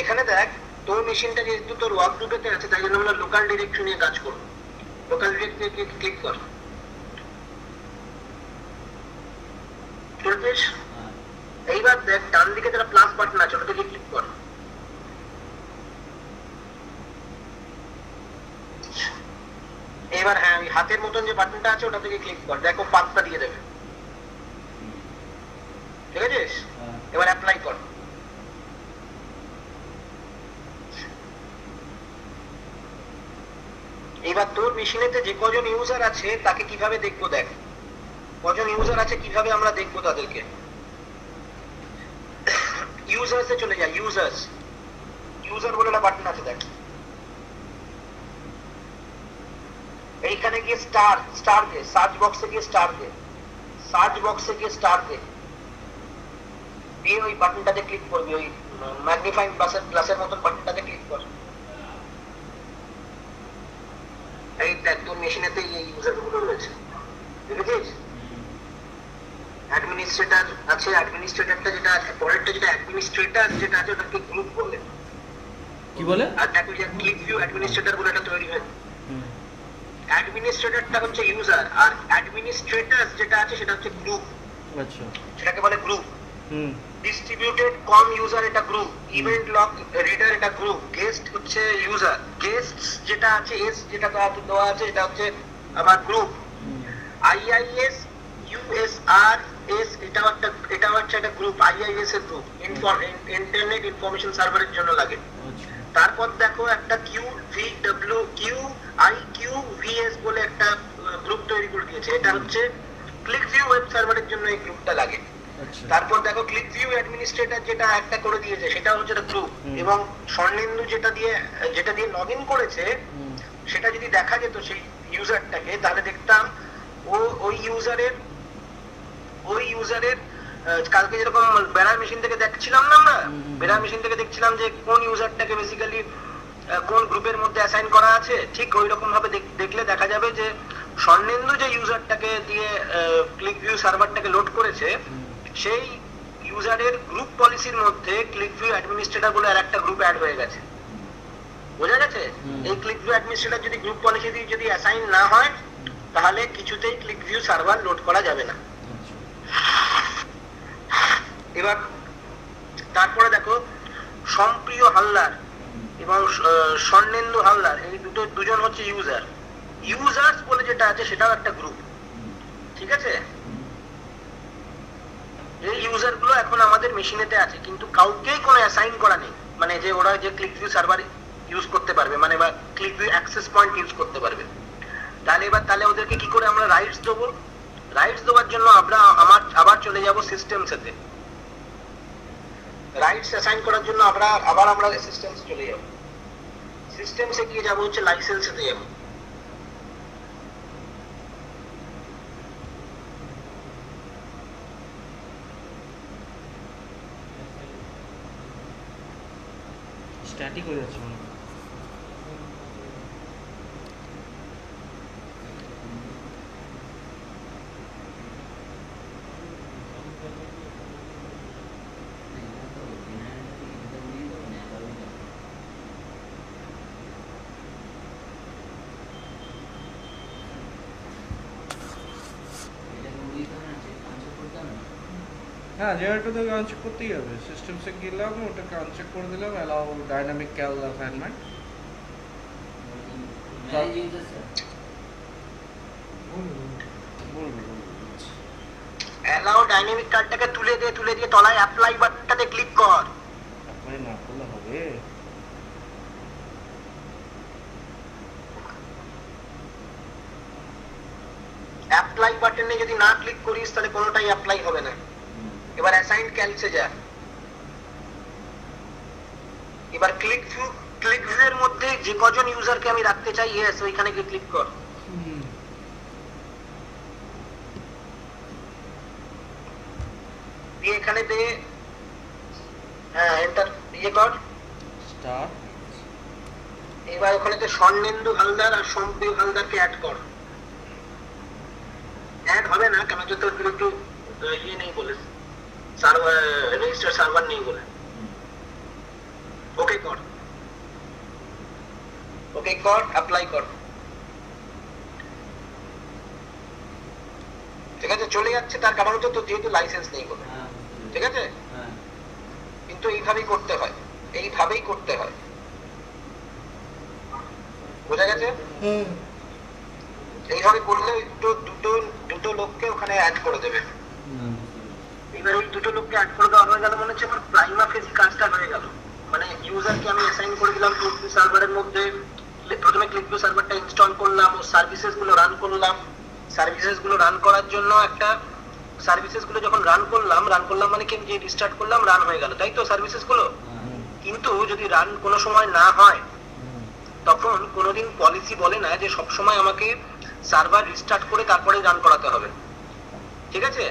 এখানে দেখ তোর মেশিনটা যেহেতু তোর ওয়ার্ক গ্রুপেতে আছে তাই জন্য আমরা লোকাল ডিরেক্টরি নিয়ে কাজ করব। লোকাল ডিরেক্টরি ক্লিক কর, চলছিস? হ্যাঁ এইবার দেখ ডান দিকে যারা প্লাস বাটন আছে ওটাতে ক্লিক কর, এবার হ্যাঁ ওই হাতের মতন যে বাটনটা আছে ওটা থেকে ক্লিক কর, দেখো পাতটা দিয়ে দেবে, ঠিক আছে? হ্যাঁ এবার অ্যাপ্লাই কর, এবার তোর মেশিনেতে যে কজন ইউজার আছে তাকে কিভাবে দেখবো, দেখ কজন ইউজার আছে কিভাবে আমরা দেখবো তাদেরকে। ইউজার্সে চলে যায়, ইউজার্স, ইউজার বলে একটা বাটন আছে দেখ, এইখানে গিয়ে স্টার দে, সার্চ বক্সে গিয়ে স্টার দে, সার্চ বক্সে গিয়ে স্টার দে, দিয়ে ওই বাটনটাতে ক্লিক করবি, ওই ম্যাগনিফাইং প্লাসের মতন বাটনটাতে ক্লিক কর। এই দেখ তোর মেশিনেতে এই ইউজার গুলো রয়েছে, দেখেছিস? অ্যাডমিনিস্ট্রেটর আছে, অ্যাডমিনিস্ট্রেটরটা যেটা আছে, পরেরটা যেটা অ্যাডমিনিস্ট্রেটর যেটা আছে ওটাকে গ্রুপ বলে। কি বলে? আর দেখো যে ক্লিক ভিউ অ্যাডমিনিস্ট্রেটর বলে একটা তৈরি হয়েছে। অ্যাডমিনিস্ট্রেটরটা হচ্ছে ইউজার, আর অ্যাডমিনিস্ট্রেটরস যেটা আছে সেটা হচ্ছে গ্রুপ, আচ্ছা, সেটাকে বলে গ্রুপ। হুম, ডিস্ট্রিবিউটেড কম ইউজার এটা গ্রুপ, ইভেন্ট লগ রিডার এটা গ্রুপ, গেস্ট হচ্ছে ইউজার, গেস্ট যেটা আছে এস যেটা দেওয়া আছে এটা হচ্ছে আমার গ্রুপ, আইআইএস ইউএসআর এস এটা হচ্ছে একটা গ্রুপ, আইআইএস এর গ্রুপ, ইন্টারনেট ইনফরমেশন সার্ভারের জন্য লাগে। আচ্ছা, তারপর দেখো একটা কিউআইকিউভিএস বলে একটা গ্রুপ তৈরি করে দিয়েছে, এটা হচ্ছে ক্লিক ভিউ ওয়েব সার্ভারের জন্য এই গ্রুপটা লাগে। আচ্ছা, তারপর দেখো ক্লিক ভিউ অ্যাডমিনিস্ট্রেটর যেটা একটা করে দিয়েছে সেটা হচ্ছে একটা গ্রুপ, এবং স্বর্ণেন্দু যেটা দিয়ে লগ ইন করেছে সেটা যদি দেখা যেত সেই ইউজারটাকে, তাহলে দেখতাম ওই ইউজারের কালকে যেরকম বেড়ার মেশিন থেকে দেখছিলাম না আমরা, বেড়ার মেশিন থেকে দেখছিলাম যে কোন ইউজারটাকে বেসিক্যালি কোন গ্রুপের মধ্যে অ্যাসাইন করা আছে, ঠিক ওই রকম ভাবে দেখলে দেখা যাবে যে স্বর্ণেন্দু যে ইউজারটাকে দিয়ে ক্লিক ভিউ সার্ভারটাকে লোড করেছে সেই ইউজারের গ্রুপ পলিসির মধ্যে ক্লিক ভিউ অ্যাডমিনিস্ট্রেটর বলে আর একটা গ্রুপ অ্যাড হয়ে গেছে। বোঝা গেছে? এই ক্লিক ভিউ অ্যাডমিনিস্ট্রেটর যদি গ্রুপ পলিসি দিয়ে যদি অ্যাসাইন না হয় তাহলে কিছুতেই ক্লিক ভিউ সার্ভার লোড করা যাবে না। এবার তারপরে দেখো সম্প্রিয় হালদার এবং স্বর্ণেন্দু হালদার এই দুজন হচ্ছে ইউজার, ইউজার্স বলে যেটা আছে সেটাও একটা গ্রুপ, ঠিক আছে? এই ইউজার গুলো এখন আমাদের মেশিনেতে আছে কিন্তু কাউকেই কোনো অ্যাসাইন করা নেই, মানে যে ওরা যে ক্লিক ভিউ সার্ভার ইউজ করতে পারবে, মানে বা click view access point use করতে পারবে। তাহলে ওদেরকে কি করে আমরা রাইটস দেবো? রাইটস দেওয়ার জন্য আবার চলে যাব সিস্টেমসেতে, রাইটস অ্যাসাইন করার জন্য আমরা সিস্টেমসে চলে যাব, সিস্টেমসে গিয়ে যাবো হচ্ছে লাইসেন্সেতে যাব। স্ট্যাটিক হয়ে যাচ্ছে মনে হয়। হ্যাঁ, জেনারেটর থেকে আনচেক করতেই হবে। সিস্টেমসে গেলাম, ওটাকে আনচেক করে দিলাম, অ্যালাউ ডাইনামিক ক্যাল অ্যাসাইনমেন্ট। অ্যালাউ ডাইনামিক কার্ডটাকে তুলে দিয়ে তলায় অ্যাপ্লাই বাটনটাতে ক্লিক কর। অ্যাপ্লাই না করলে হবে? অ্যাপ্লাই বাটনে যদি না ক্লিক করিস তাহলে কোনোটাই অ্যাপ্লাই হবে না। এবার অ্যাসাইন্ড ক্যালসে যা। এবার ক্লিক ভিউ এর মধ্যে যে কজন ইউজারকে আমি রাখতে চাই ইয়েস ওইখানে গিয়ে ক্লিক কর। দিয়ে এখানে দে, হ্যাঁ এন্টার ইয়ে কর স্টার। এবার ওখানে তো স্বর্ণেন্দু হালদার আর সম্পীয় হালদারকে অ্যাড কর। অ্যাড হবে না কেন যে তোর একটু ইয়ে নেই বলে, সার্ভার রেজিস্টার সার্ভার নেই বলে। ওকে কর, ওকে কর, অ্যাপ্লাই কর। ঠিক আছে, চলে যাচ্ছে তার কারণ হচ্ছে তোর যেহেতু লাইসেন্স নেই বলে। ঠিক আছে, কিন্তু এইভাবেই করতে হয়, এইভাবেই করতে হয়। বোঝা গেছে? এইভাবে করলে দুটো লোককে ওখানে অ্যাড করে দেবে। এবার ওই দুটো লোককে অ্যাড করে দেওয়া হয়ে গেল মানে হচ্ছে আমার প্রাইমা ফেসি কাজটা হয়ে গেল। মানে ইউজারকে আমি অ্যাসাইন করে দিলাম ক্লিকভিউ সার্ভারের মধ্যে। প্রথমে ক্লিকভিউ সার্ভারটা ইনস্টল করলাম, ও সার্ভিসেস গুলো রান করলাম। সার্ভিসেস গুলো রান করার জন্য একটা সার্ভিসেস গুলো যখন রান করলাম মানে কি যে রিস্টার্ট করলাম রান হয়ে গেল, তাই তো সার্ভিসেস গুলো। কিন্তু যদি রান কোনো সময় না হয় তখন কোনোদিন পলিসি বলে না যে সবসময় আমাকে সার্ভার রিস্টার্ট করে তারপরে রান করাতে হবে। ঠিক আছে,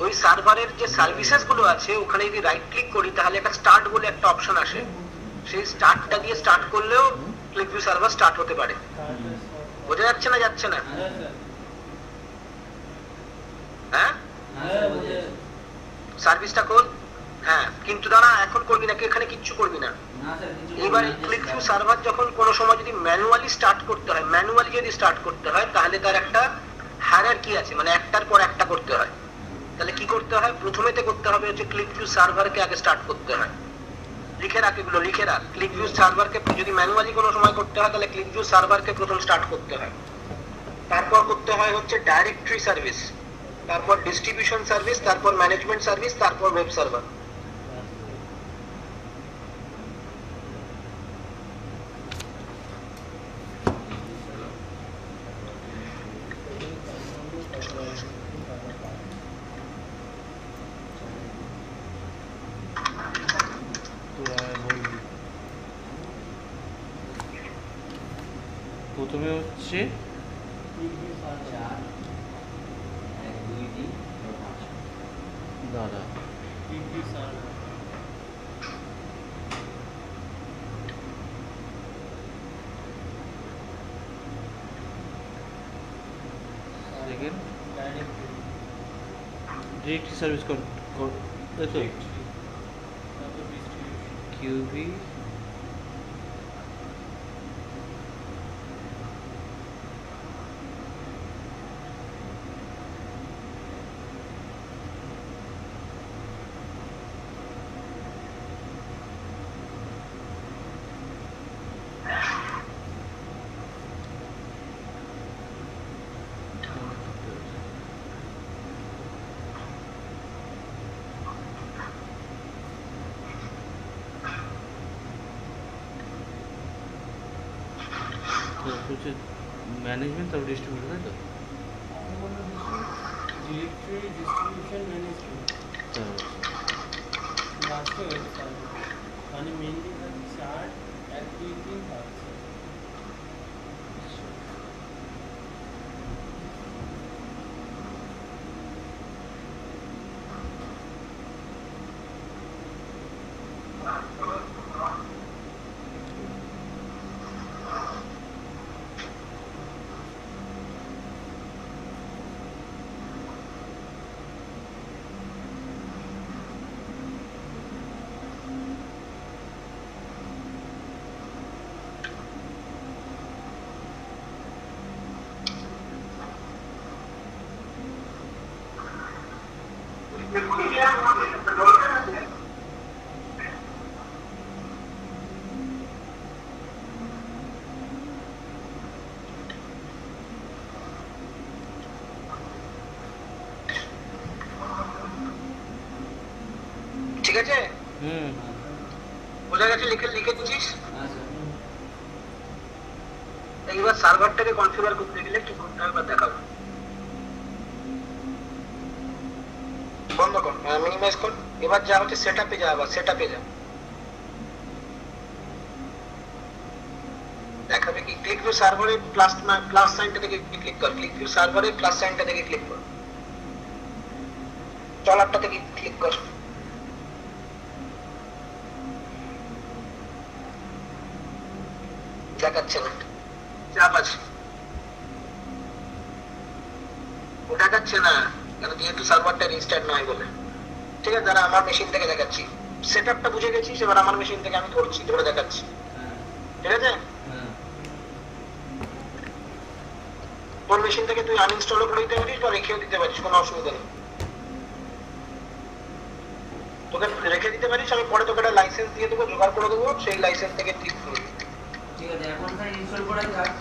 ওই সার্ভারের যে সার্ভিসেস গুলো আছে ওখানে যদি রাইট ক্লিক করি তাহলে একটা স্টার্ট বলে একটা অপশন আসে, সেই স্টার্টটা দিয়ে স্টার্ট করলেও ক্লিকভিউ সার্ভার স্টার্ট হতে পারে। বোঝা যাচ্ছে না যাচ্ছে না? হ্যাঁ সার্ভিসটা কর। হ্যাঁ কিন্তু দাঁড়া, এখন করবি না, এখানে কিচ্ছু করবি না। এবার এই ক্লিকভিউ সার্ভার যখন কোনো সময় যদি ম্যানুয়ালি স্টার্ট করতে হয়, ম্যানুয়ালি যদি স্টার্ট করতে হয় তাহলে তার একটা হায়ারার্কি আছে, মানে একটার পর একটা করতে হয়। তাহলে কি করতে হয়? প্রথমেতে করতে হবে হচ্ছে ক্লিকভিউ সার্ভারকে আগে স্টার্ট করতে হয়। লিখে রাখ, এগুলো লিখে রাখ। ক্লিকভিউ সার্ভারকে যদি ম্যানুয়ালি কোনো সময় করতে হয় তাহলে ক্লিকভিউ সার্ভারকে প্রথম স্টার্ট করতে হয়। তারপর করতে হয় হচ্ছে ডাইরেক্টরি সার্ভিস, তারপর ডিস্ট্রিবিউশন সার্ভিস, তারপর ম্যানেজমেন্ট সার্ভিস, তারপর ওয়েব সার্ভার। প্রথমে হচ্ছে দাদা সেকেন্ড ডিরেক্টরি সার্ভিস কিউবি হচ্ছে ম্যানেজমেন্ট, তারপর ডিস্ট্রিবিউশন, তাই তো? ডিরেক্টরি ডিস্ট্রিবিউশন ম্যানেজমেন্ট লাস্টে মানে মেনলি চার 1 2 3 5। ঠিক আছে, বোঝা গেছে? লিখে দিচ্ছিস? এইবার সার্ভারটাকে কনফিগার করতে গেলে কি করতে হবে বা দেখাবো। বন্ধ কর, মিনিমাইজ কর। এবার যা হচ্ছে সেটআপে যা, আবার সেটআপে যা। দেখাবে কি ক্লিক ভিউ সার্ভারে প্লাস সাইনটা থেকে ক্লিক কর, ক্লিক ভিউ সার্ভারে প্লাস সাইনটা থেকে ক্লিক কর, চলারটা থেকে ক্লিক কর। দেখাচ্ছে না, চাপ আছে, ও দেখাচ্ছে না কেন, যেহেতু সার্ভারটা রিস্টার্ট নয় বলে। ঠিক আছে, যারা আমার মেশিন থেকে দেখাচ্ছি, সেটআপটা বুঝে গেছিস, এবার আমার মেশিন থেকে আমি করছি, ধরে দেখাচ্ছি। ঠিক আছে, তোর মেশিন থেকে তুই আনইনস্টলও করে দিতে পারিস বা রেখেও দিতে পারিস, কোনো অসুবিধা নেই। তোকে রেখে দিতে পারিস, আমি পরে তোকে একটা লাইসেন্স দিয়ে দেবো, জোগাড় করে দেবো, সেই লাইসেন্স থেকে ক্লিক করবি। ঠিক আছে, এখন তাই ইনস্টল করা যাক।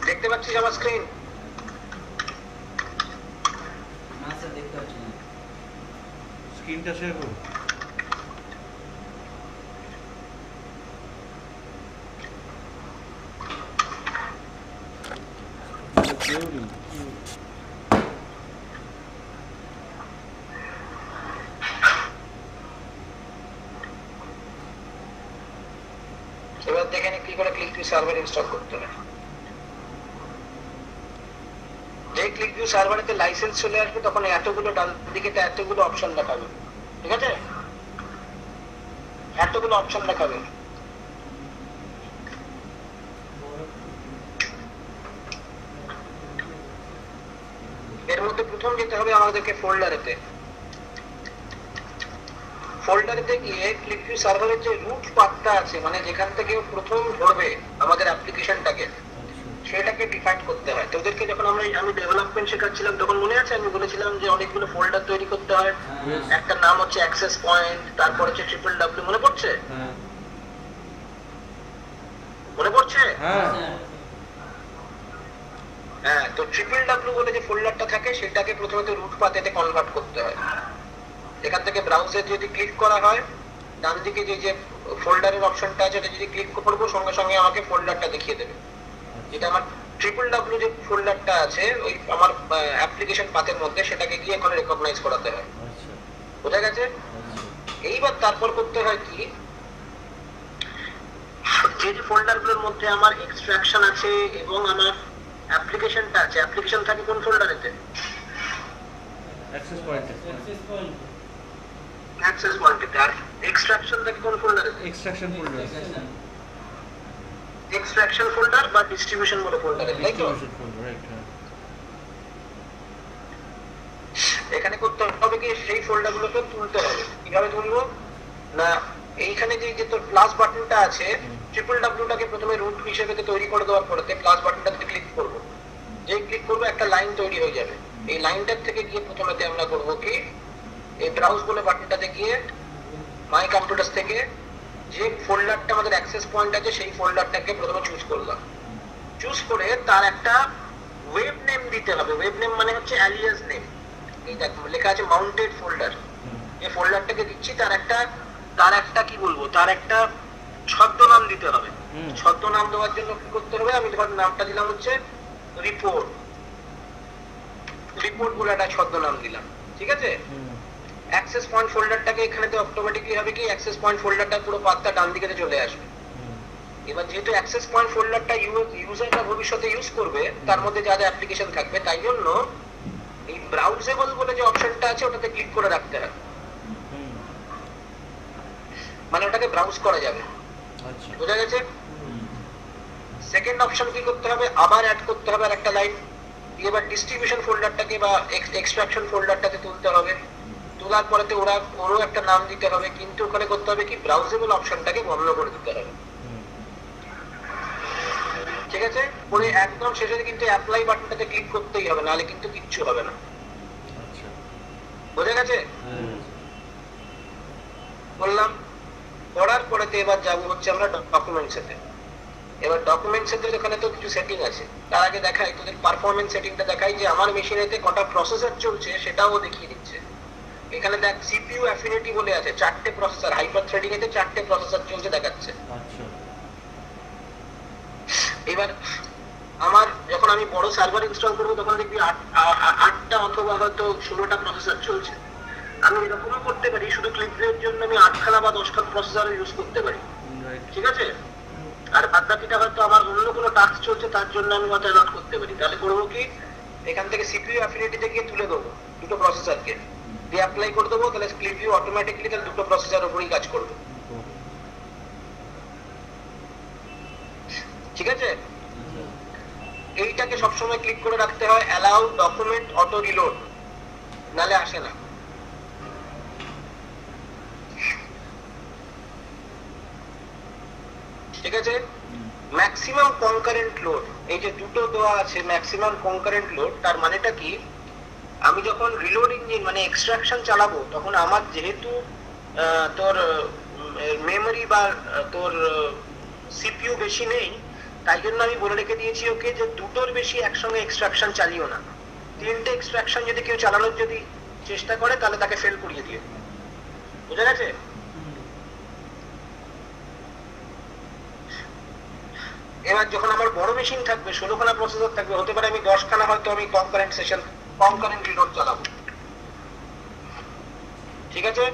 দেখতে পাচ্ছিস আমার স্ক্রিন? না স্যার, দেখতে পাচ্ছি না। স্ক্রিনটা শেয়ার করো। এবার দেখে নি কি করে ক্লিক ভিউ সার্ভার ইনস্টল করতে হবে। যে ক্লিক ভিউ সার্ভারেতে লাইসেন্স চলে আসবে তখন এতগুলো ডান দিকে এতগুলো অপশন দেখাবে। ঠিক আছে, এতগুলো অপশন দেখাবে। এর মধ্যে প্রথম যেতে হবে আমাদেরকে ফোল্ডারেতে। ফোল্ডারেতে গিয়ে ক্লিক ভিউ সার্ভারের যে রুট পাথটা আছে, মানে যেখান থেকে প্রথম ধরবে আমাদের অ্যাপ্লিকেশনটাকে, সেটাকে ডিফাইন করতে হয়। তোদেরকে যখন আমি ডেভেলপমেন্ট শেখাচ্ছিলাম তখন মনে আছে আমি বলেছিলাম যে অনেকগুলো ফোল্ডার তৈরি করতে হয়। একটা নাম হচ্ছে অ্যাক্সেস পয়েন্ট, তারপর হচ্ছে ট্রিপল মনে পড়ছে? মনে পড়ছে? হ্যাঁ, তো ট্রিপল বলে যে ফোল্ডারটা থাকে সেটাকে প্রথমে তো রুট পাথেতে কনভার্ট করতে হয়। এখান থেকে ব্রাউজার যদি ক্লিক করা হয়, ডান দিকে যে ফোল্ডারের অপশনটা আছে ওটা যদি ক্লিক করবো সঙ্গে সঙ্গে আমাকে ফোল্ডারটা দেখিয়ে দেবে। যেটা আমার ট্রিপল যে ফোল্ডারটা আছে ওই আমার অ্যাপ্লিকেশন পাথের মধ্যে, সেটাকে গিয়ে এখানে রেকগনাইজ করাতে হয়। বোঝা গেছে? এইবার তারপর করতে হয় কি, যে ফোল্ডারগুলোর মধ্যে আমার এক্সট্রাকশন আছে এবং আমার অ্যাপ্লিকেশনটা আছে, অ্যাপ্লিকেশন থাকে কোন ফোল্ডারেতে? অ্যাক্সেস পয়েন্টে। অ্যাক্সেস পয়েন্টে। আর এক্সট্রাকশন থাকে কোন ফোল্ডারেতে? Extraction folder. এক্সট্রাকশন ফোল্ডার বা ডিস্ট্রিবিউশন বলে ফোল্ডারে, তাই তো? এখানে করতে হবে কি, সেই ফোল্ডারগুলোকে তুলতে হবে। কিভাবে তুলবো না, এইখানে যে তোর প্লাস বাটনটা আছে, ট্রিপলটাকে প্রথমে রুট হিসেবে তৈরি করে দেওয়ার পরে প্লাস বাটনটাতে ক্লিক করব। যেই ক্লিক করবো একটা লাইন তৈরি হয়ে যাবে। এই লাইনটার থেকে গিয়ে প্রথমেতে আমরা করবো কি, এই ব্রাউজ বলে বাটনটাতে গিয়ে মাই কম্পিউটার থেকে যে ফোল্ডারটা আমাদের অ্যাক্সেস পয়েন্ট আছে সেই ফোল্ডারটাকে প্রথমে চুজ করলাম। চুজ করে তার একটা ওয়েব নেম দিতে হবে। ওয়েব নেম মানে হচ্ছে অ্যালিয়াস নেম। এই লেখা আছে মাউন্টেড ফোল্ডার। এই ফোল্ডারটাকে দিচ্ছি, তার একটা কি বলবো, তার একটা ছদ্মনাম দিতে হবে। ছদ্মনাম দেওয়ার জন্য কি করতে হবে, আমি ধর নামটা দিলাম হচ্ছে রিপোর্ট বলে একটা ছদ্মনাম দিলাম। ঠিক আছে, অ্যাক্সেস পয়েন্ট ফোল্ডারটাকে এখানে তো অটোমেটিকলি হবে কি, অ্যাক্সেস পয়েন্ট ফোল্ডারটা পুরো পাথটা ডান দিকে চলে আসবে। এবার যেহেতু অ্যাক্সেস পয়েন্ট ফোল্ডারটা ইউজারটা ভবিষ্যতে ইউজ করবে, তার মধ্যে যা যা অ্যাপ্লিকেশন থাকবে, তাই জন্য এই ব্রাউজেবল বলে যে অপশনটা আছে ওটাতে ক্লিক করে রাখতে হবে, মানে ওটাকে ব্রাউজ করা যাবে। বোঝা গেছে? সেকেন্ড অপশন কি করতে হবে, আবার অ্যাড করতে হবে আর একটা লাইন। এবার ডিস্ট্রিবিউশন ফোল্ডারটাকে বা এক্সট্রাকশন ফোল্ডারটাকে তুলতে হবে। তোলার পরে ওরও একটা নাম দিতে হবে, কিন্তু ওখানে করতে হবে কি, ব্রাউজেবল অপশনটাকে বন্ধ করে দিতে হবে। ঠিক আছে, পরে একদম শেষে কিন্তু অ্যাপ্লাই বাটনটাতে ক্লিক করতেই হবে, নাহলে কিন্তু কিচ্ছু হবে না। বোঝা গেছে? বললাম করার পরে এবার যাবো হচ্ছে আমরা ডকুমেন্টসেতে। এবার ডকুমেন্টস এর ওখানে তো কিছু সেটিং আছে, তার আগে দেখাই তোদের পারফরমেন্স সেটিংটা দেখাই যে আমার মেশিনেতে কটা প্রসেসর চলছে সেটাও দেখিয়ে দিচ্ছে। এখানে দেখ সিপিইউ অ্যাফিনিটি বলে আছে, 4টে প্রসেসর, হাইপার থ্রেডিং এতে 4টে প্রসেসর চলছে দেখাচ্ছে। আচ্ছা এবার আমার যখন আমি বড় সার্ভার ইনস্টল করবো তখন দেখবি 8টা অথবা হয়তো 16টা প্রসেসর চলছে। আমি এরকমও করতে পারি শুধু ক্লিপের জন্য আমি 8খানা বা 10খানা প্রসেসর ইউজ করতে পারি, রাইট। ঠিক আছে? আর বাদ বাকিটা হয়তো আমার অন্য কোনো টাস্ক চলছে তার জন্য আমি হয়তো অ্যালট করতে পারি। তাহলে করবো কি, এখান থেকে সিপিইউ অ্যাফিনিটিতে গিয়ে তুলে দেবো দুটো প্রসেসরকে, দিয়ে অ্যাপ্লাই করে দেবো, তাহলে সিপিইউ অটোমেটিক্যালি তাহলে দুটো প্রসেসর উপরেই কাজ করবে, ঠিক আছে? এইটাকে সবসময় ক্লিক করে রাখতে হয় অ্যালাউ ডকুমেন্ট অটো রিলোড, নালে আসে না। ঠিক আছে? ম্যাক্সিমাম কনকারেন্ট লোড, এই যে দুটো দেওয়া আছে ম্যাক্সিমাম কনকারেন্ট লোড, তার মানেটা কি, আমি যখন রিলোড ইঞ্জিন মানে এক্সট্রাকশন চালাবো তখন আমার যেহেতু তোর মেমোরি বা তোর সিপিইউ বেশি নেই, তাই জন্য আমি বলে রেখে দিয়েছি ওকে যে দুটোর বেশি একসঙ্গে এক্সট্রাকশন চালিও না। 3টে এক্সট্রাকশন যদি কেউ চালানোর যদি চেষ্টা করে তাহলে তাকে ফেল করিয়ে দিয়ে, বুঝা গেছে? এবার যখন আমার বড় মেশিন থাকবে, 16খানা প্রসেসর থাকবে, হতে পারে আমি 10খানা হয়তো আমি কনকারেন্ট রিলোড চালাবো, ঠিক আছে?